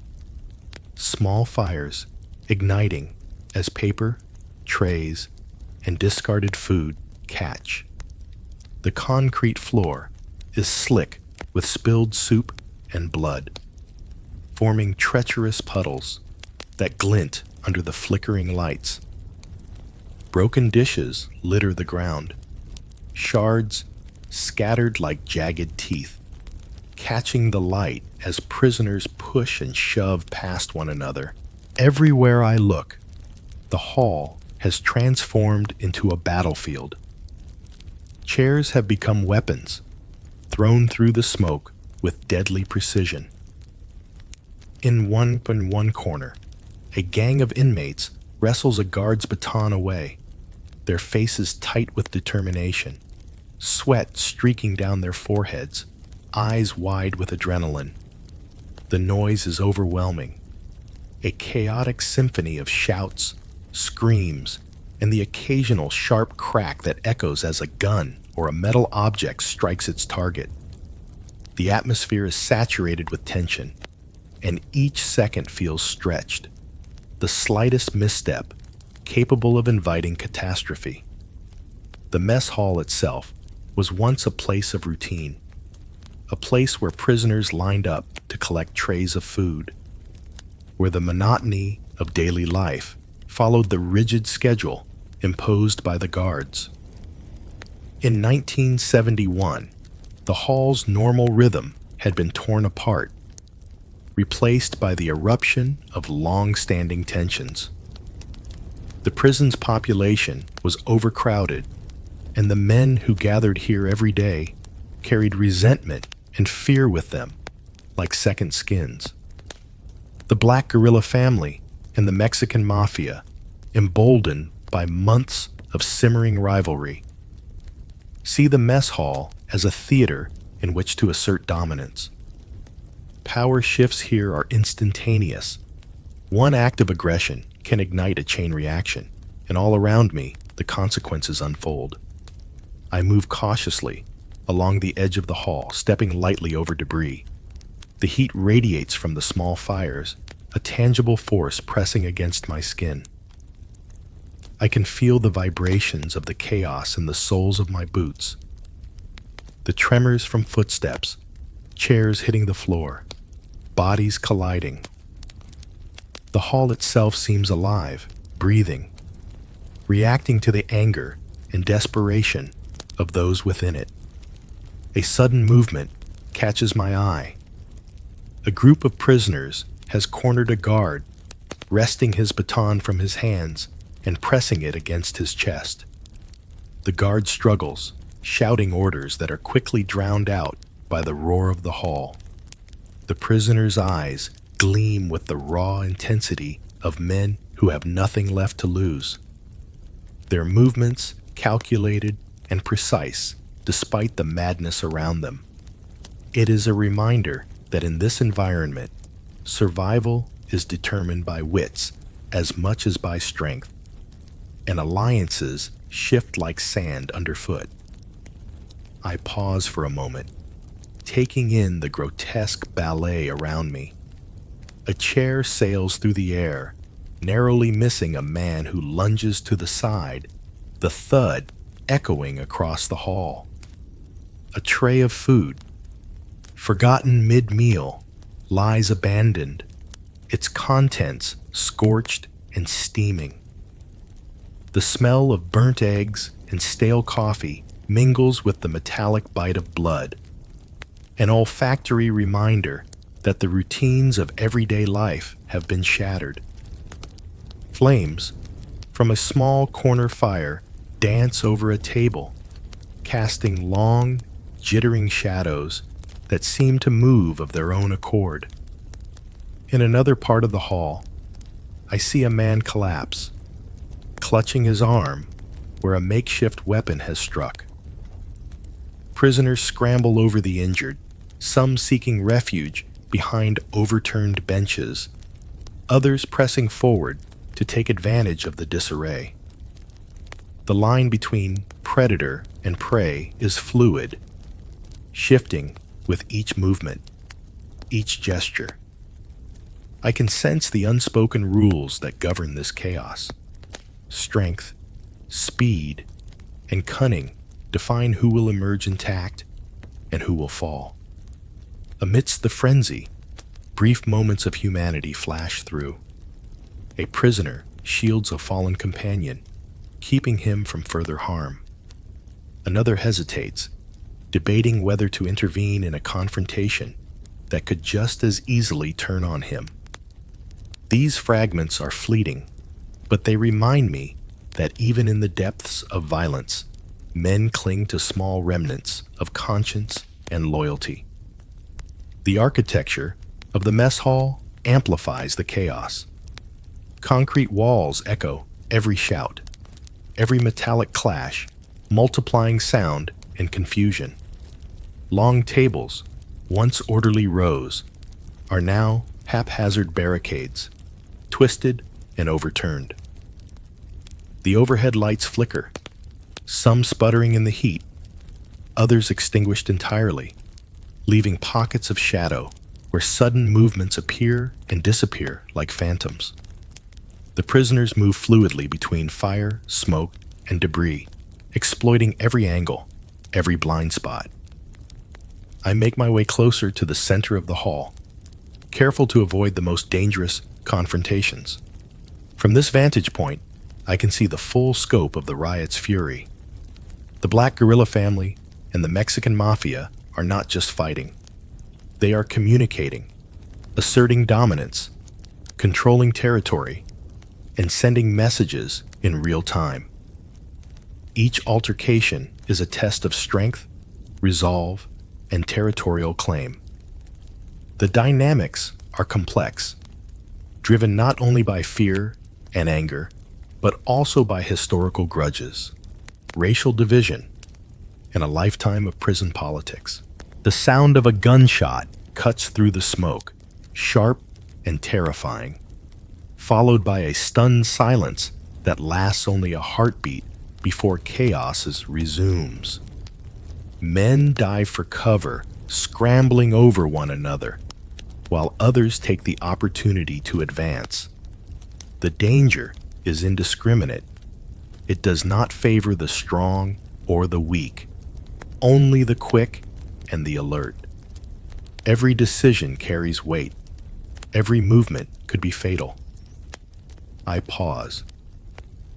A: small fires igniting as paper, trays, and discarded food catch. The concrete floor is slick with spilled soup and blood, forming treacherous puddles that glint under the flickering lights. Broken dishes litter the ground, shards scattered like jagged teeth, catching the light as prisoners push and shove past one another. Everywhere I look, the hall has transformed into a battlefield. Chairs have become weapons, thrown through the smoke with deadly precision. In one corner, a gang of inmates wrestles a guard's baton away, their faces tight with determination, sweat streaking down their foreheads, eyes wide with adrenaline. The noise is overwhelming, a chaotic symphony of shouts, screams, and the occasional sharp crack that echoes as a gun or a metal object strikes its target. The atmosphere is saturated with tension, and each second feels stretched, the slightest misstep capable of inviting catastrophe. The mess hall itself was once a place of routine, a place where prisoners lined up to collect trays of food, where the monotony of daily life followed the rigid schedule imposed by the guards. In 1971, the hall's normal rhythm had been torn apart, replaced by the eruption of long-standing tensions. The prison's population was overcrowded, and the men who gathered here every day carried resentment and fear with them, like second skins. The black guerrilla family and the Mexican mafia, emboldened by months of simmering rivalry, see the mess hall as a theater in which to assert dominance. Power shifts here are instantaneous. One act of aggression can ignite a chain reaction, and all around me, the consequences unfold. I move cautiously along the edge of the hall, stepping lightly over debris. The heat radiates from the small fires, a tangible force pressing against my skin. I can feel the vibrations of the chaos in the soles of my boots. The tremors from footsteps, chairs hitting the floor, bodies colliding. The hall itself seems alive, breathing, reacting to the anger and desperation of those within it. A sudden movement catches my eye. A group of prisoners has cornered a guard, wresting his baton from his hands and pressing it against his chest. The guard struggles, shouting orders that are quickly drowned out by the roar of the hall. The prisoner's eyes gleam with the raw intensity of men who have nothing left to lose. Their movements calculated and precise despite the madness around them. It is a reminder that in this environment, survival is determined by wits as much as by strength, and alliances shift like sand underfoot. I pause for a moment, taking in the grotesque ballet around me. A chair sails through the air, narrowly missing a man who lunges to the side, the thud echoing across the hall. A tray of food, forgotten mid-meal, lies abandoned, its contents scorched and steaming. The smell of burnt eggs and stale coffee mingles with the metallic bite of blood, an olfactory reminder that the routines of everyday life have been shattered. Flames from a small corner fire dance over a table, casting long, jittering shadows that seem to move of their own accord. In another part of the hall, I see a man collapse, clutching his arm where a makeshift weapon has struck. Prisoners scramble over the injured, some seeking refuge behind overturned benches, others pressing forward to take advantage of the disarray. The line between predator and prey is fluid, shifting with each movement, each gesture. I can sense the unspoken rules that govern this chaos. Strength, speed, and cunning define who will emerge intact and who will fall. Amidst the frenzy, brief moments of humanity flash through. A prisoner shields a fallen companion, keeping him from further harm. Another hesitates, debating whether to intervene in a confrontation that could just as easily turn on him. These fragments are fleeting, but they remind me that even in the depths of violence, men cling to small remnants of conscience and loyalty. The architecture of the mess hall amplifies the chaos. Concrete walls echo every shout, every metallic clash, multiplying sound and confusion. Long tables, once orderly rows, are now haphazard barricades, twisted and overturned. The overhead lights flicker, some sputtering in the heat, others extinguished entirely, leaving pockets of shadow where sudden movements appear and disappear like phantoms. The prisoners move fluidly between fire, smoke, and debris, exploiting every angle, every blind spot. I make my way closer to the center of the hall, careful to avoid the most dangerous confrontations. From this vantage point, I can see the full scope of the riot's fury. The Black Guerrilla family and the Mexican Mafia are not just fighting. They are communicating, asserting dominance, controlling territory, and sending messages in real time. Each altercation is a test of strength, resolve, and territorial claim. The dynamics are complex, driven not only by fear and anger, but also by historical grudges, racial division, and a lifetime of prison politics. The sound of a gunshot cuts through the smoke, sharp and terrifying, followed by a stunned silence that lasts only a heartbeat before chaos resumes. Men dive for cover, scrambling over one another, while others take the opportunity to advance. The danger is indiscriminate. It does not favor the strong or the weak, only the quick and the alert. Every decision carries weight. Every movement could be fatal. I pause,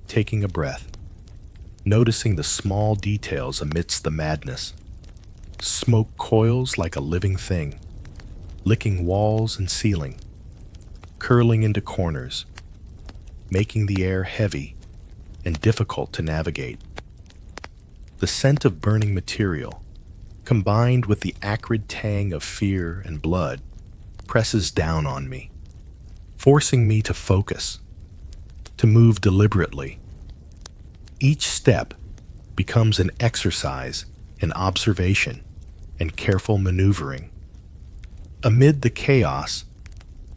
A: taking a breath, noticing the small details amidst the madness. Smoke coils like a living thing, licking walls and ceiling, curling into corners, making the air heavy and difficult to navigate. The scent of burning material, combined with the acrid tang of fear and blood, presses down on me, forcing me to focus, to move deliberately. Each step becomes an exercise in observation and careful maneuvering. Amid the chaos,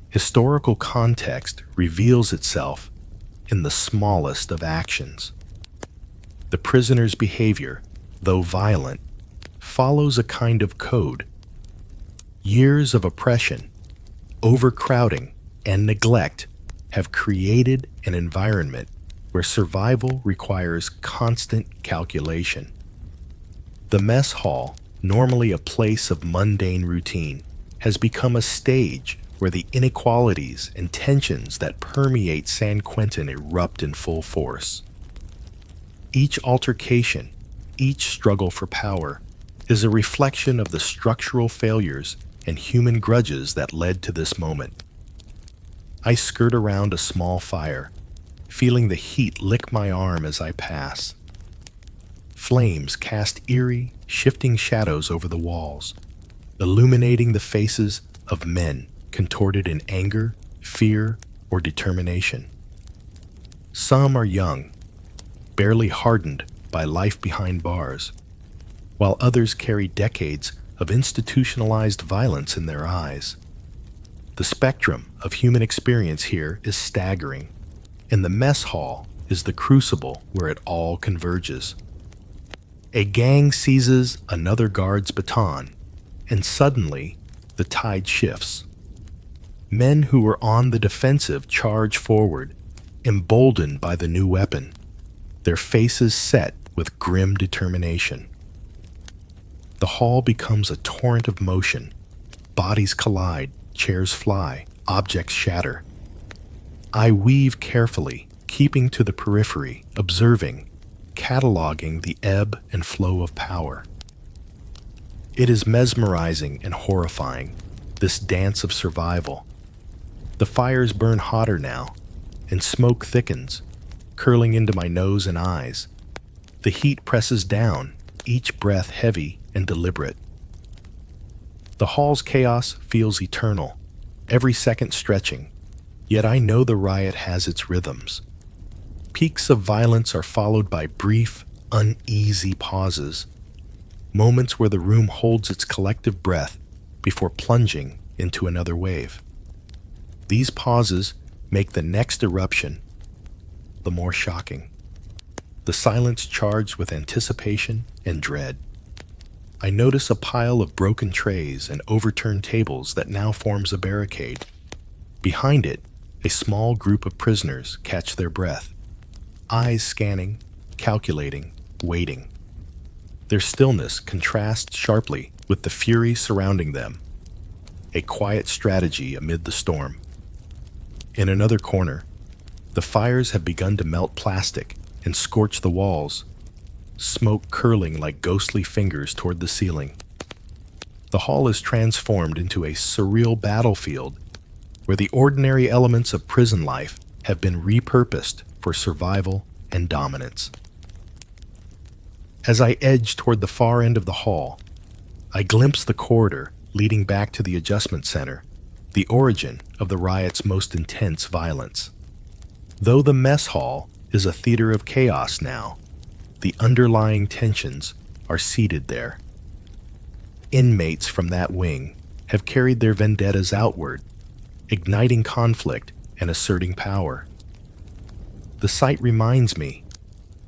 A: historical context reveals itself in the smallest of actions. The prisoner's behavior, though violent, follows a kind of code. Years of oppression, overcrowding, and neglect have created an environment where survival requires constant calculation. The mess hall, normally a place of mundane routine, has become a stage where the inequalities and tensions that permeate San Quentin erupt in full force. Each altercation, each struggle for power, is a reflection of the structural failures and human grudges that led to this moment. I skirt around a small fire, feeling the heat lick my arm as I pass. Flames cast eerie, shifting shadows over the walls, illuminating the faces of men contorted in anger, fear, or determination. Some are young, barely hardened by life behind bars, while others carry decades of institutionalized violence in their eyes. The spectrum of human experience here is staggering, and the mess hall is the crucible where it all converges. A gang seizes another guard's baton, and suddenly the tide shifts. Men who were on the defensive charge forward, emboldened by the new weapon, their faces set with grim determination. The hall becomes a torrent of motion. Bodies collide, chairs fly, objects shatter. I weave carefully, keeping to the periphery, observing, cataloging the ebb and flow of power. It is mesmerizing and horrifying, this dance of survival. The fires burn hotter now, and smoke thickens, curling into my nose and eyes. The heat presses down, each breath heavy and deliberate. The hall's chaos feels eternal, every second stretching, yet I know the riot has its rhythms. Peaks of violence are followed by brief, uneasy pauses, moments where the room holds its collective breath before plunging into another wave. These pauses make the next eruption the more shocking. The silence charged with anticipation and dread. I notice a pile of broken trays and overturned tables that now forms a barricade. Behind it, a small group of prisoners catch their breath, eyes scanning, calculating, waiting. Their stillness contrasts sharply with the fury surrounding them, a quiet strategy amid the storm. In another corner, the fires have begun to melt plastic and scorch the walls, smoke curling like ghostly fingers toward the ceiling. The hall is transformed into a surreal battlefield where the ordinary elements of prison life have been repurposed for survival and dominance. As I edge toward the far end of the hall, I glimpse the corridor leading back to the adjustment center, the origin of the riot's most intense violence. Though the mess hall is a theater of chaos now, the underlying tensions are seated there. Inmates from that wing have carried their vendettas outward, igniting conflict and asserting power. The sight reminds me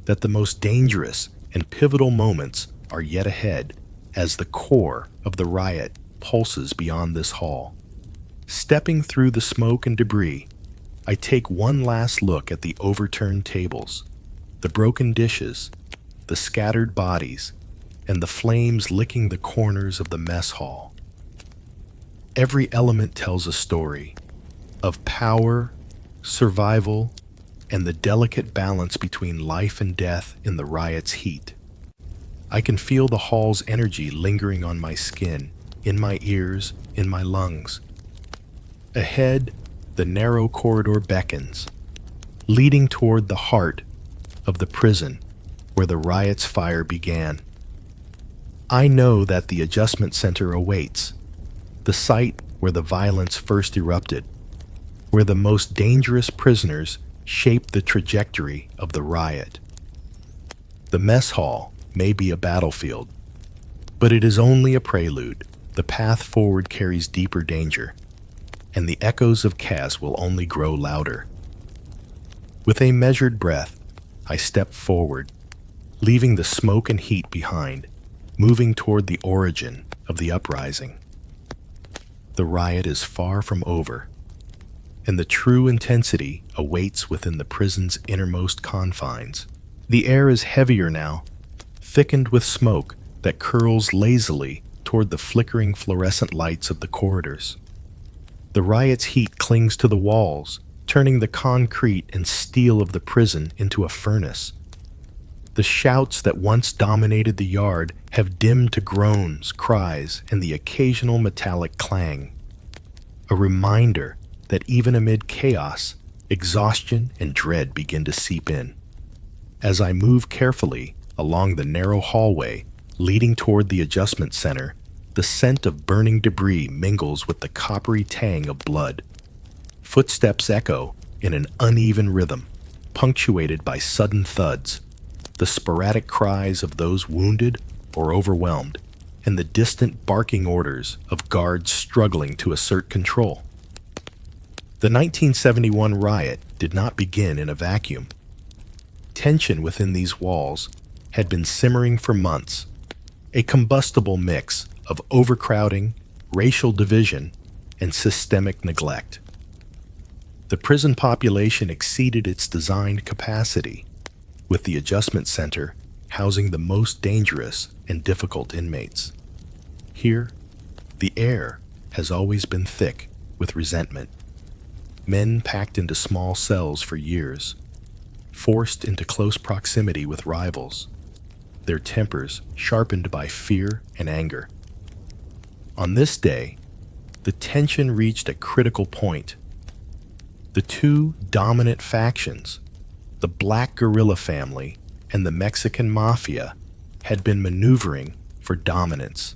A: that the most dangerous and pivotal moments are yet ahead as the core of the riot pulses beyond this hall. Stepping through the smoke and debris, I take one last look at the overturned tables, the broken dishes, the scattered bodies, and the flames licking the corners of the mess hall. Every element tells a story of power, survival, and the delicate balance between life and death in the riot's heat. I can feel the hall's energy lingering on my skin, in my ears, in my lungs. Ahead, the narrow corridor beckons, leading toward the heart of the prison where the riot's fire began. I know that the adjustment center awaits, the site where the violence first erupted, where the most dangerous prisoners shaped the trajectory of the riot. The mess hall may be a battlefield, but it is only a prelude. The path forward carries deeper danger, and the echoes of chaos will only grow louder. With a measured breath, I step forward, leaving the smoke and heat behind, moving toward the origin of the uprising. The riot is far from over, and the true intensity awaits within the prison's innermost confines. The air is heavier now, thickened with smoke that curls lazily toward the flickering fluorescent lights of the corridors. The riot's heat clings to the walls, turning the concrete and steel of the prison into a furnace. The shouts that once dominated the yard have dimmed to groans, cries, and the occasional metallic clang. A reminder that even amid chaos, exhaustion and dread begin to seep in. As I move carefully along the narrow hallway leading toward the adjustment center, the scent of burning debris mingles with the coppery tang of blood. Footsteps echo in an uneven rhythm, punctuated by sudden thuds, the sporadic cries of those wounded or overwhelmed, and the distant barking orders of guards struggling to assert control. The 1971 riot did not begin in a vacuum. Tension within these walls had been simmering for months, a combustible mix of overcrowding, racial division, and systemic neglect. The prison population exceeded its designed capacity, with the adjustment center housing the most dangerous and difficult inmates. Here, the air has always been thick with resentment. Men packed into small cells for years, forced into close proximity with rivals, their tempers sharpened by fear and anger. On this day, the tension reached a critical point. The two dominant factions, the Black Guerrilla family and the Mexican Mafia, had been maneuvering for dominance,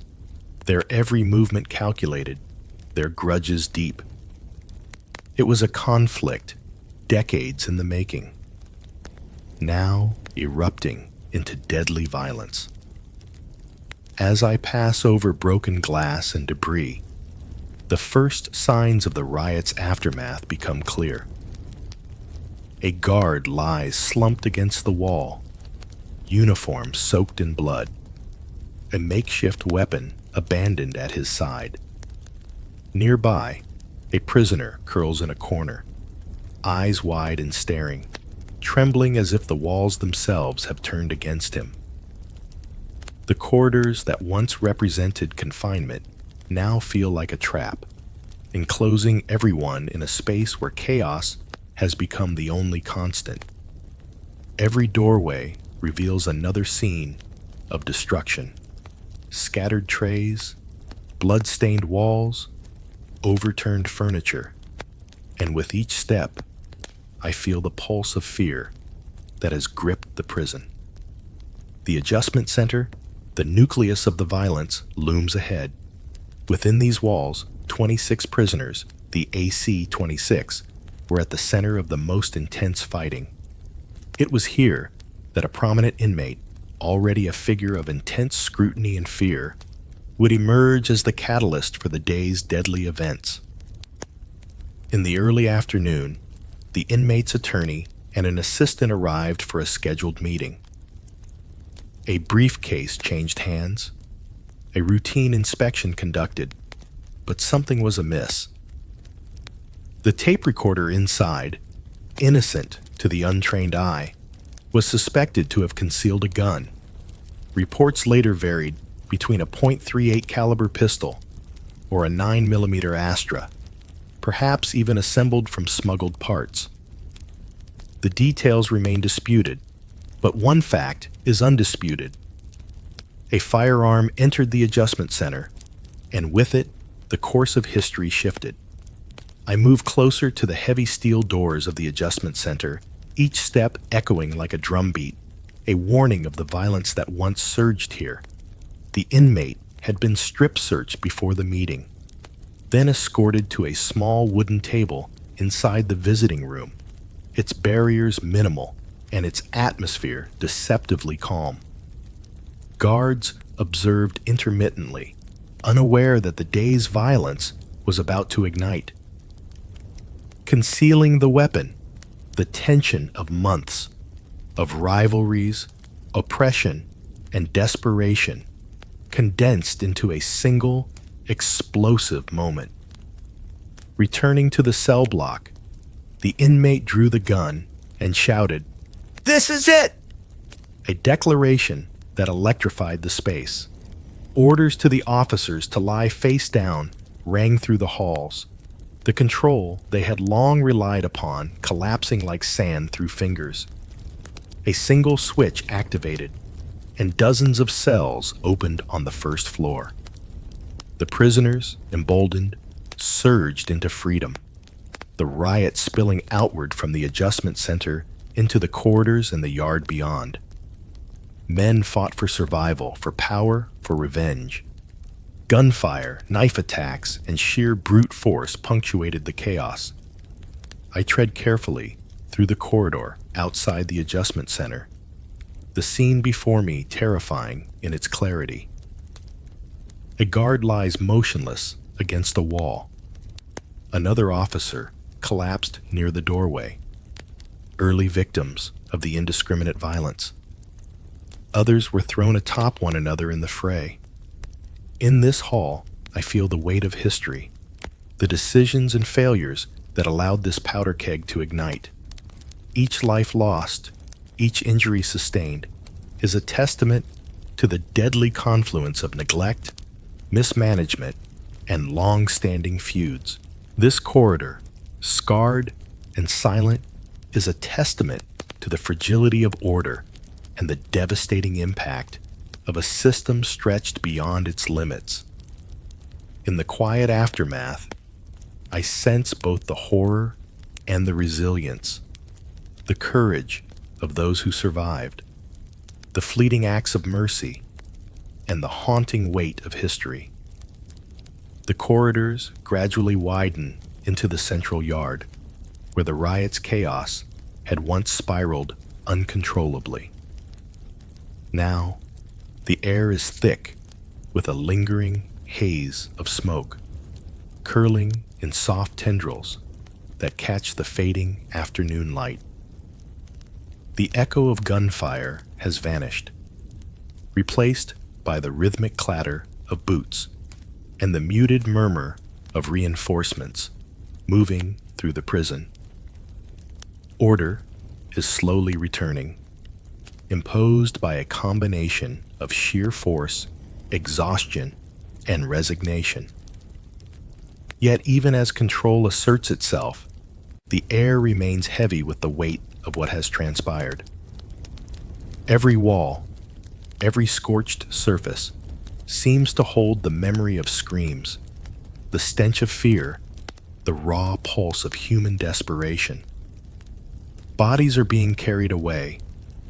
A: their every movement calculated, their grudges deep. It was a conflict decades in the making, now erupting into deadly violence. As I pass over broken glass and debris, the first signs of the riot's aftermath become clear. A guard lies slumped against the wall, uniform soaked in blood, a makeshift weapon abandoned at his side. Nearby, a prisoner curls in a corner, eyes wide and staring, trembling as if the walls themselves have turned against him. The corridors that once represented confinement now feel like a trap, enclosing everyone in a space where chaos has become the only constant. Every doorway reveals another scene of destruction. Scattered trays, blood-stained walls, overturned furniture, and with each step, I feel the pulse of fear that has gripped the prison. The adjustment center, the nucleus of the violence, looms ahead. Within these walls, 26 prisoners, the AC-26, were at the center of the most intense fighting. It was here that a prominent inmate, already a figure of intense scrutiny and fear, would emerge as the catalyst for the day's deadly events. In the early afternoon, the inmate's attorney and an assistant arrived for a scheduled meeting. A briefcase changed hands, a routine inspection conducted, but something was amiss. The tape recorder inside, innocent to the untrained eye, was suspected to have concealed a gun. Reports later varied between a .38 caliber pistol or a 9mm Astra, perhaps even assembled from smuggled parts. The details remain disputed, but one fact is undisputed. A firearm entered the adjustment center, and with it, the course of history shifted. I moved closer to the heavy steel doors of the adjustment center, each step echoing like a drumbeat, a warning of the violence that once surged here. The inmate had been strip-searched before the meeting, then escorted to a small wooden table inside the visiting room, its barriers minimal and its atmosphere deceptively calm. Guards observed intermittently, unaware that the day's violence was about to ignite. Concealing the weapon, the tension of months, of rivalries, oppression, and desperation, condensed into a single, explosive moment. Returning to the cell block, the inmate drew the gun and shouted, "This is it!" A declaration that electrified the space. Orders to the officers to lie face down rang through the halls, the control they had long relied upon collapsing like sand through fingers. A single switch activated, and dozens of cells opened on the first floor. The prisoners, emboldened, surged into freedom, the riot spilling outward from the adjustment center into the corridors and the yard beyond. Men fought for survival, for power, for revenge. Gunfire, knife attacks, and sheer brute force punctuated the chaos. I tread carefully through the corridor outside the adjustment center, the scene before me terrifying in its clarity. A guard lies motionless against a wall. Another officer collapsed near the doorway, early victims of the indiscriminate violence. Others were thrown atop one another in the fray. In this hall, I feel the weight of history, the decisions and failures that allowed this powder keg to ignite. Each life lost, each injury sustained, is a testament to the deadly confluence of neglect, mismanagement, and long-standing feuds. This corridor, scarred and silent, is a testament to the fragility of order and the devastating impact of a system stretched beyond its limits. In the quiet aftermath, I sense both the horror and the resilience, the courage of those who survived, the fleeting acts of mercy, and the haunting weight of history. The corridors gradually widen into the central yard, where the riot's chaos had once spiraled uncontrollably. Now, the air is thick with a lingering haze of smoke, curling in soft tendrils that catch the fading afternoon light. The echo of gunfire has vanished, replaced by the rhythmic clatter of boots and the muted murmur of reinforcements moving through the prison. Order is slowly returning, imposed by a combination of sheer force, exhaustion, and resignation. Yet even as control asserts itself, the air remains heavy with the weight of what has transpired. Every wall, every scorched surface, seems to hold the memory of screams, the stench of fear, the raw pulse of human desperation. Bodies are being carried away.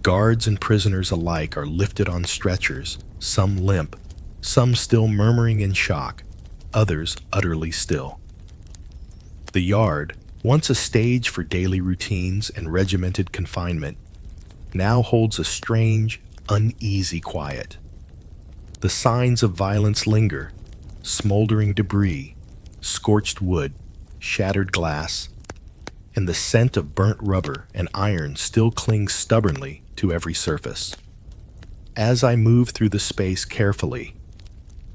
A: Guards and prisoners alike are lifted on stretchers, some limp, some still murmuring in shock, others utterly still. The yard, once a stage for daily routines and regimented confinement, now holds a strange, uneasy quiet. The signs of violence linger: smoldering debris, scorched wood, shattered glass, and the scent of burnt rubber and iron still clings stubbornly to every surface. As I move through the space carefully,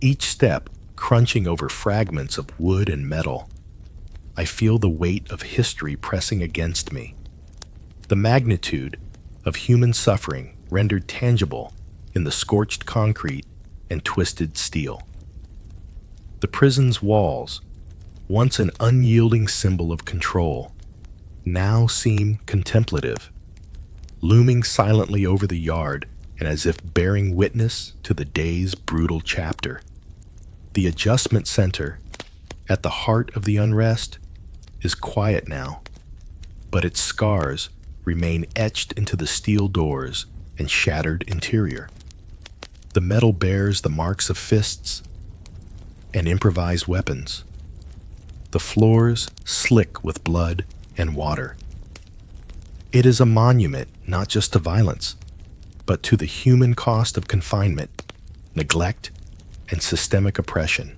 A: each step crunching over fragments of wood and metal, I feel the weight of history pressing against me, the magnitude of human suffering rendered tangible in the scorched concrete and twisted steel. The prison's walls, once an unyielding symbol of control, now seem contemplative, looming silently over the yard and as if bearing witness to the day's brutal chapter. The adjustment center, at the heart of the unrest, is quiet now, but its scars remain etched into the steel doors and shattered interior. The metal bears the marks of fists and improvised weapons. The floors slick with blood and water. It is a monument not just to violence, but to the human cost of confinement, neglect, and systemic oppression.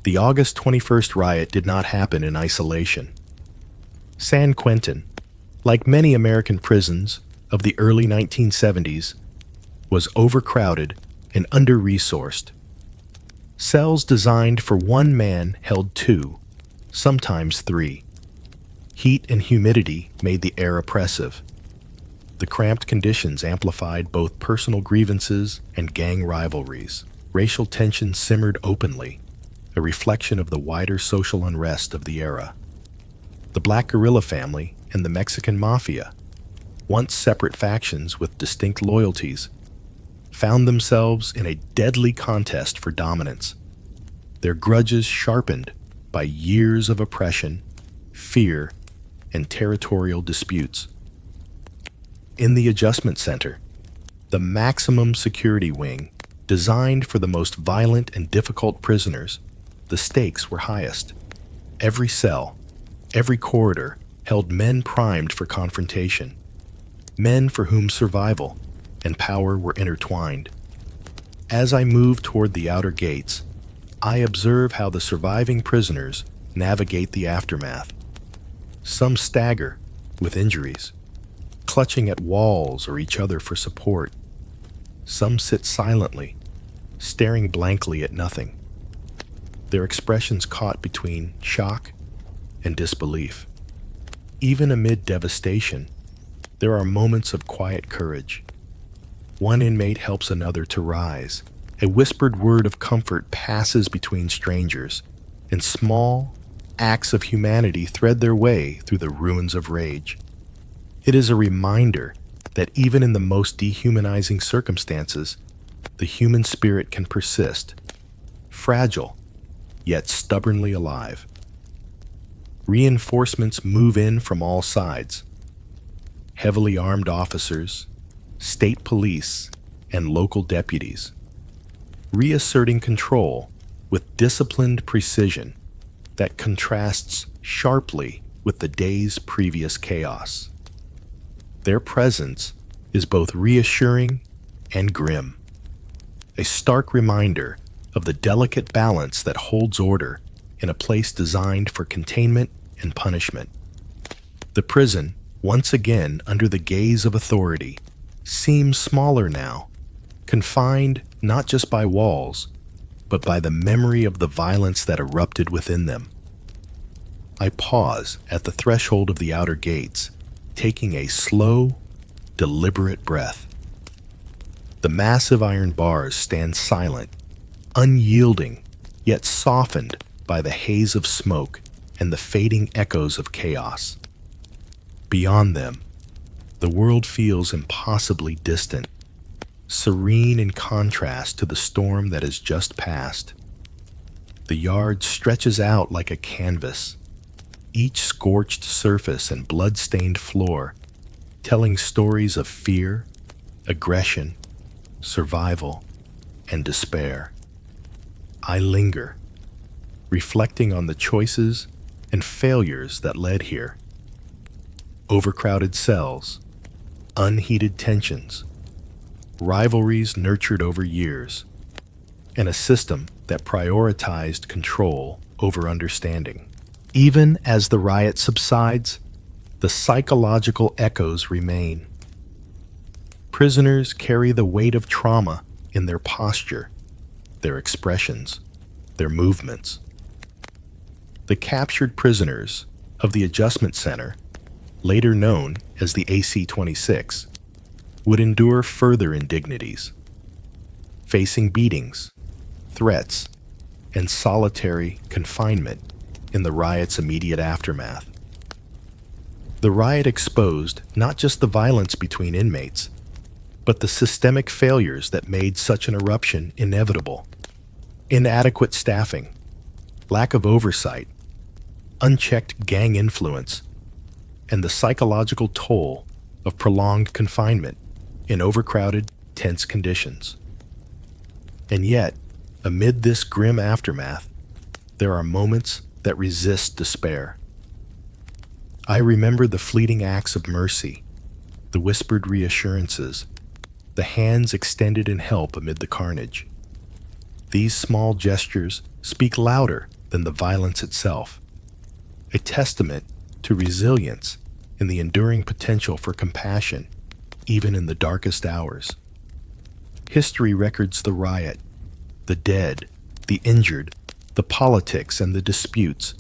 A: The August 21st riot did not happen in isolation. San Quentin, like many American prisons of the early 1970s, was overcrowded and under-resourced. Cells designed for one man held two, sometimes three. Heat and humidity made the air oppressive. The cramped conditions amplified both personal grievances and gang rivalries. Racial tension simmered openly, a reflection of the wider social unrest of the era. The Black Guerrilla family and the Mexican Mafia, once separate factions with distinct loyalties, found themselves in a deadly contest for dominance, their grudges sharpened by years of oppression, fear, and territorial disputes. In the adjustment center, the maximum security wing, designed for the most violent and difficult prisoners, the stakes were highest. Every cell, every corridor held men primed for confrontation, men for whom survival and power were intertwined. As I move toward the outer gates, I observe how the surviving prisoners navigate the aftermath. Some stagger with injuries, clutching at walls or each other for support. Some sit silently, staring blankly at nothing, their expressions caught between shock and disbelief. Even amid devastation, there are moments of quiet courage. One inmate helps another to rise. A whispered word of comfort passes between strangers, and small acts of humanity thread their way through the ruins of rage. It is a reminder that even in the most dehumanizing circumstances, the human spirit can persist, fragile, yet stubbornly alive. Reinforcements move in from all sides. Heavily armed officers, state police, and local deputies, reasserting control with disciplined precision that contrasts sharply with the day's previous chaos. Their presence is both reassuring and grim, a stark reminder of the delicate balance that holds order in a place designed for containment and punishment. The prison, once again under the gaze of authority, seems smaller now, confined not just by walls, but by the memory of the violence that erupted within them. I pause at the threshold of the outer gates, taking a slow, deliberate breath. The massive iron bars stand silent, unyielding, yet softened by the haze of smoke and the fading echoes of chaos. Beyond them, the world feels impossibly distant, serene in contrast to the storm that has just passed. The yard stretches out like a canvas, each scorched surface and blood-stained floor telling stories of fear, aggression, survival, and despair. I linger, reflecting on the choices and failures that led here. Overcrowded cells, unheated tensions, rivalries nurtured over years, and a system that prioritized control over understanding. Even as the riot subsides, the psychological echoes remain. Prisoners carry the weight of trauma in their posture, their expressions, their movements. The captured prisoners of the adjustment center, later known as the AC-26, would endure further indignities, facing beatings, threats, and solitary confinement in the riot's immediate aftermath. The riot exposed not just the violence between inmates, but the systemic failures that made such an eruption inevitable. Inadequate staffing, lack of oversight, unchecked gang influence, and the psychological toll of prolonged confinement in overcrowded, tense conditions. And yet, amid this grim aftermath, there are moments that resist despair. I remember the fleeting acts of mercy, the whispered reassurances, the hands extended in help amid the carnage. These small gestures speak louder than the violence itself, a testament to resilience and the enduring potential for compassion, even in the darkest hours. History records the riot, the dead, the injured, the politics and the disputes,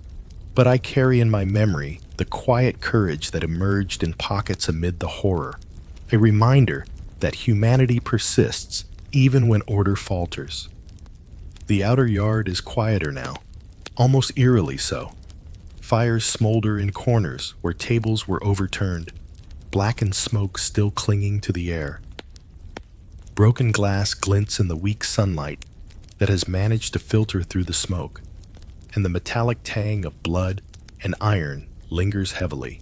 A: but I carry in my memory the quiet courage that emerged in pockets amid the horror, a reminder that humanity persists even when order falters. The outer yard is quieter now, almost eerily so. Fires smolder in corners where tables were overturned, blackened smoke still clinging to the air. Broken glass glints in the weak sunlight that has managed to filter through the smoke, and the metallic tang of blood and iron lingers heavily.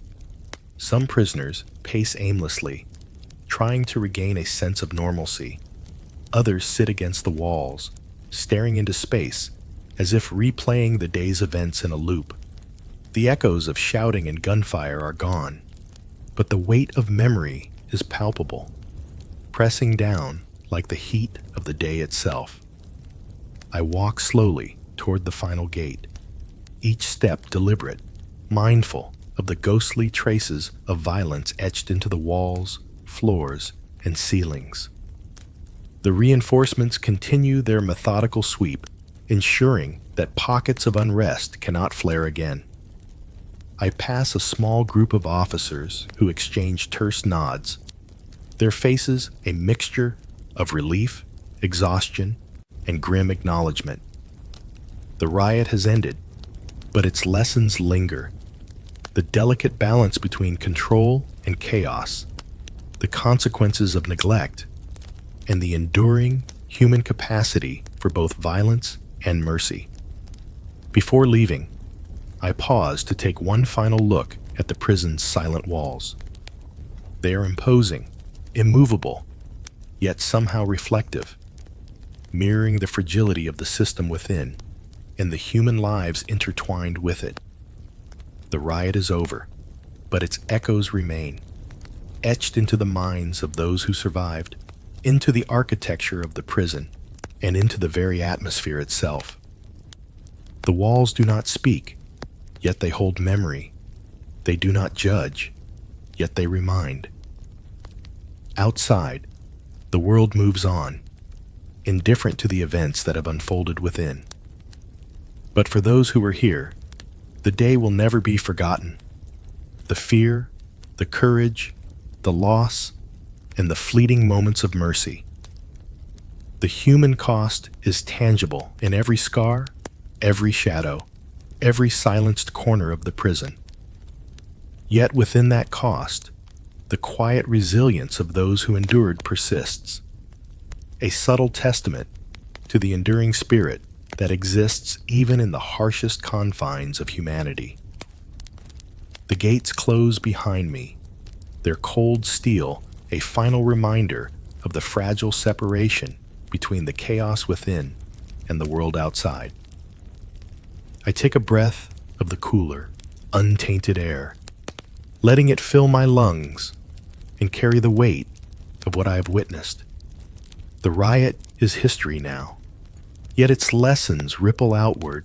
A: Some prisoners pace aimlessly, trying to regain a sense of normalcy. Others sit against the walls, staring into space as if replaying the day's events in a loop. The echoes of shouting and gunfire are gone, but the weight of memory is palpable, pressing down like the heat of the day itself. I walk slowly toward the final gate, each step deliberate, mindful of the ghostly traces of violence etched into the walls, floors, and ceilings. The reinforcements continue their methodical sweep, ensuring that pockets of unrest cannot flare again. I pass a small group of officers who exchange terse nods, their faces a mixture of relief, exhaustion, and grim acknowledgement. The riot has ended, but its lessons linger. The delicate balance between control and chaos, the consequences of neglect, and the enduring human capacity for both violence and mercy. Before leaving, I pause to take one final look at the prison's silent walls. They are imposing, immovable, yet somehow reflective, mirroring the fragility of the system within and the human lives intertwined with it. The riot is over, but its echoes remain, etched into the minds of those who survived, into the architecture of the prison, and into the very atmosphere itself. The walls do not speak, yet they hold memory. They do not judge, yet they remind. Outside, the world moves on, indifferent to the events that have unfolded within. But for those who are here, the day will never be forgotten. The fear, the courage, the loss, and the fleeting moments of mercy. The human cost is tangible in every scar, every shadow, every silenced corner of the prison. Yet within that cost, the quiet resilience of those who endured persists, a subtle testament to the enduring spirit that exists even in the harshest confines of humanity. The gates close behind me, their cold steel a final reminder of the fragile separation between the chaos within and the world outside. I take a breath of the cooler, untainted air, letting it fill my lungs and carry the weight of what I have witnessed. The riot is history now, yet its lessons ripple outward,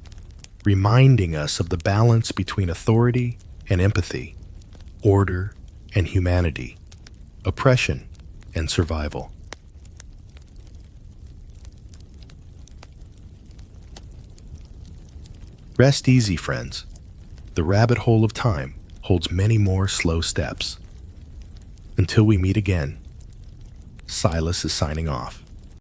A: reminding us of the balance between authority and empathy, order and humanity, oppression and survival. Rest easy, friends. The rabbit hole of time holds many more slow steps. Until we meet again, Silas is signing off.